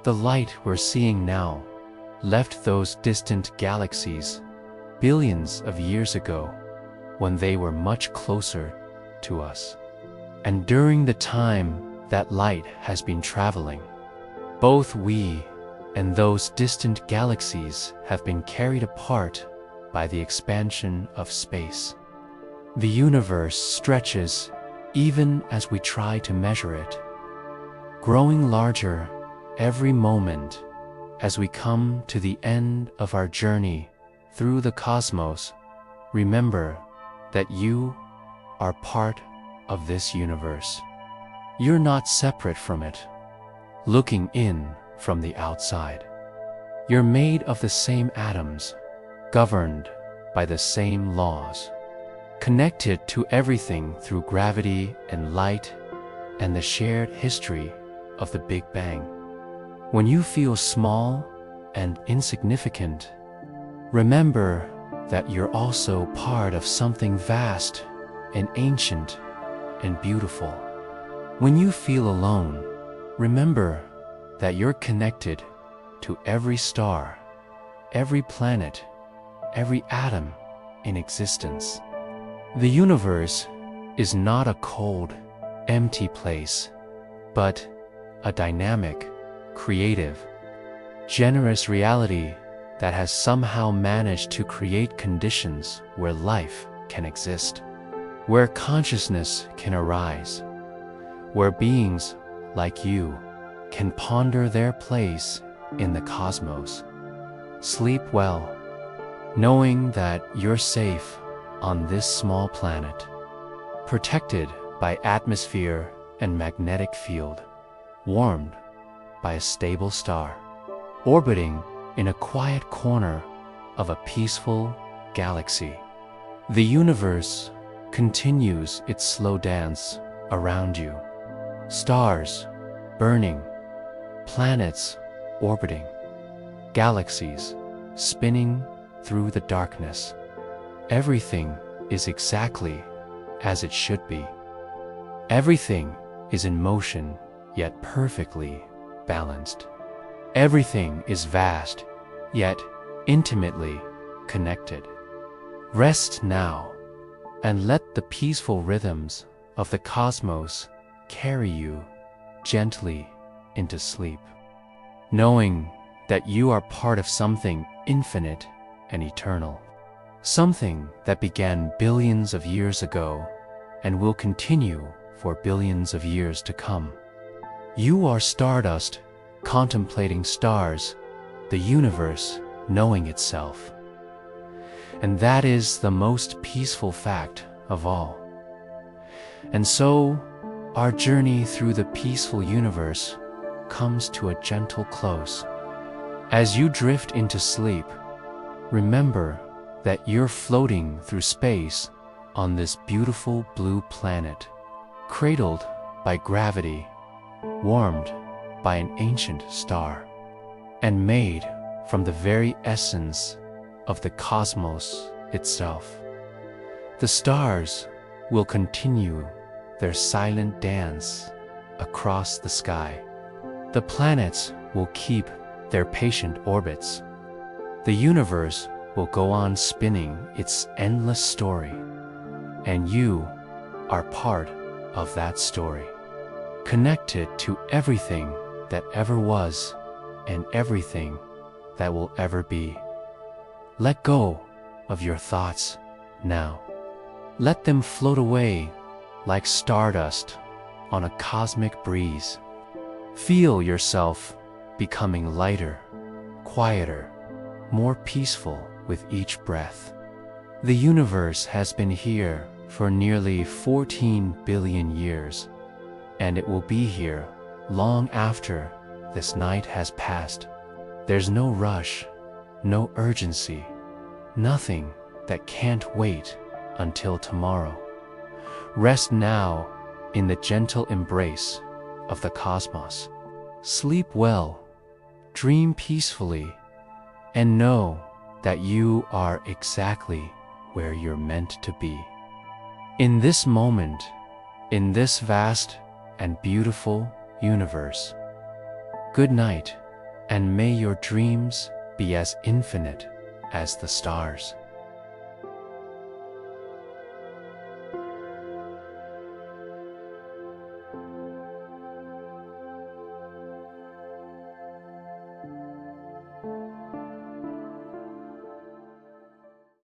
The light we're seeing now left those distant galaxies billions of years ago when they were much closer to us. And during the time that light has been traveling, both we and those distant galaxies have been carried apart by the expansion of space. The universe stretches even as we try to measure it, growing larger every moment as we come to the end of our journey through the cosmos. Remember that you are part of this universe. You're not separate from it, looking in from the outside. You're made of the same atoms, governed by the same laws, connected to everything through gravity and light and the shared history of the Big Bang. When you feel small and insignificant, remember that you're also part of something vast and ancient and beautiful. When you feel alone, remember that you're connected to every star, every planet, every atom in existence. The universe is not a cold, empty place, but a dynamic, creative, generous reality that has somehow managed to create conditions where life can exist, where consciousness can arise, where beings like you can ponder their place in the cosmos. Sleep well, knowing that you're safe on this small planet, protected by atmosphere and magnetic field, warmed by a stable star, orbiting in a quiet corner of a peaceful galaxy. The universe continues its slow dance around you. Stars burning, planets orbiting, galaxies spinning through the darkness. Everything is exactly as it should be. Everything is in motion, yet perfectly balanced. Everything is vast, yet intimately connected. Rest now, and let the peaceful rhythms of the cosmos carry you gently into sleep, knowing that you are part of something infinite and eternal, something that began billions of years ago and will continue for billions of years to come. You are stardust contemplating stars, the universe knowing itself. And that is the most peaceful fact of all. And so, our journey through the peaceful universe comes to a gentle close. As you drift into sleep, remember that you're floating through space on this beautiful blue planet, cradled by gravity, warmed by an ancient star, and made from the very essence of the cosmos itself. The stars will continue their silent dance across the sky. The planets will keep their patient orbits. The universe will go on spinning its endless story, and you are part of that story, connected to everything that ever was and everything that will ever be. Let go of your thoughts now. Let them float away like stardust on a cosmic breeze. Feel yourself becoming lighter, quieter, more peaceful with each breath. The universe has been here for nearly 14 billion years, and it will be here long after this night has passed. There's no rush, no urgency, nothing that can't wait until tomorrow. Rest now in the gentle embrace of the cosmos. Sleep well, dream peacefully, and know that you are exactly where you're meant to be. In this moment, in this vast and beautiful universe. Good night, and may your dreams be as infinite as the stars.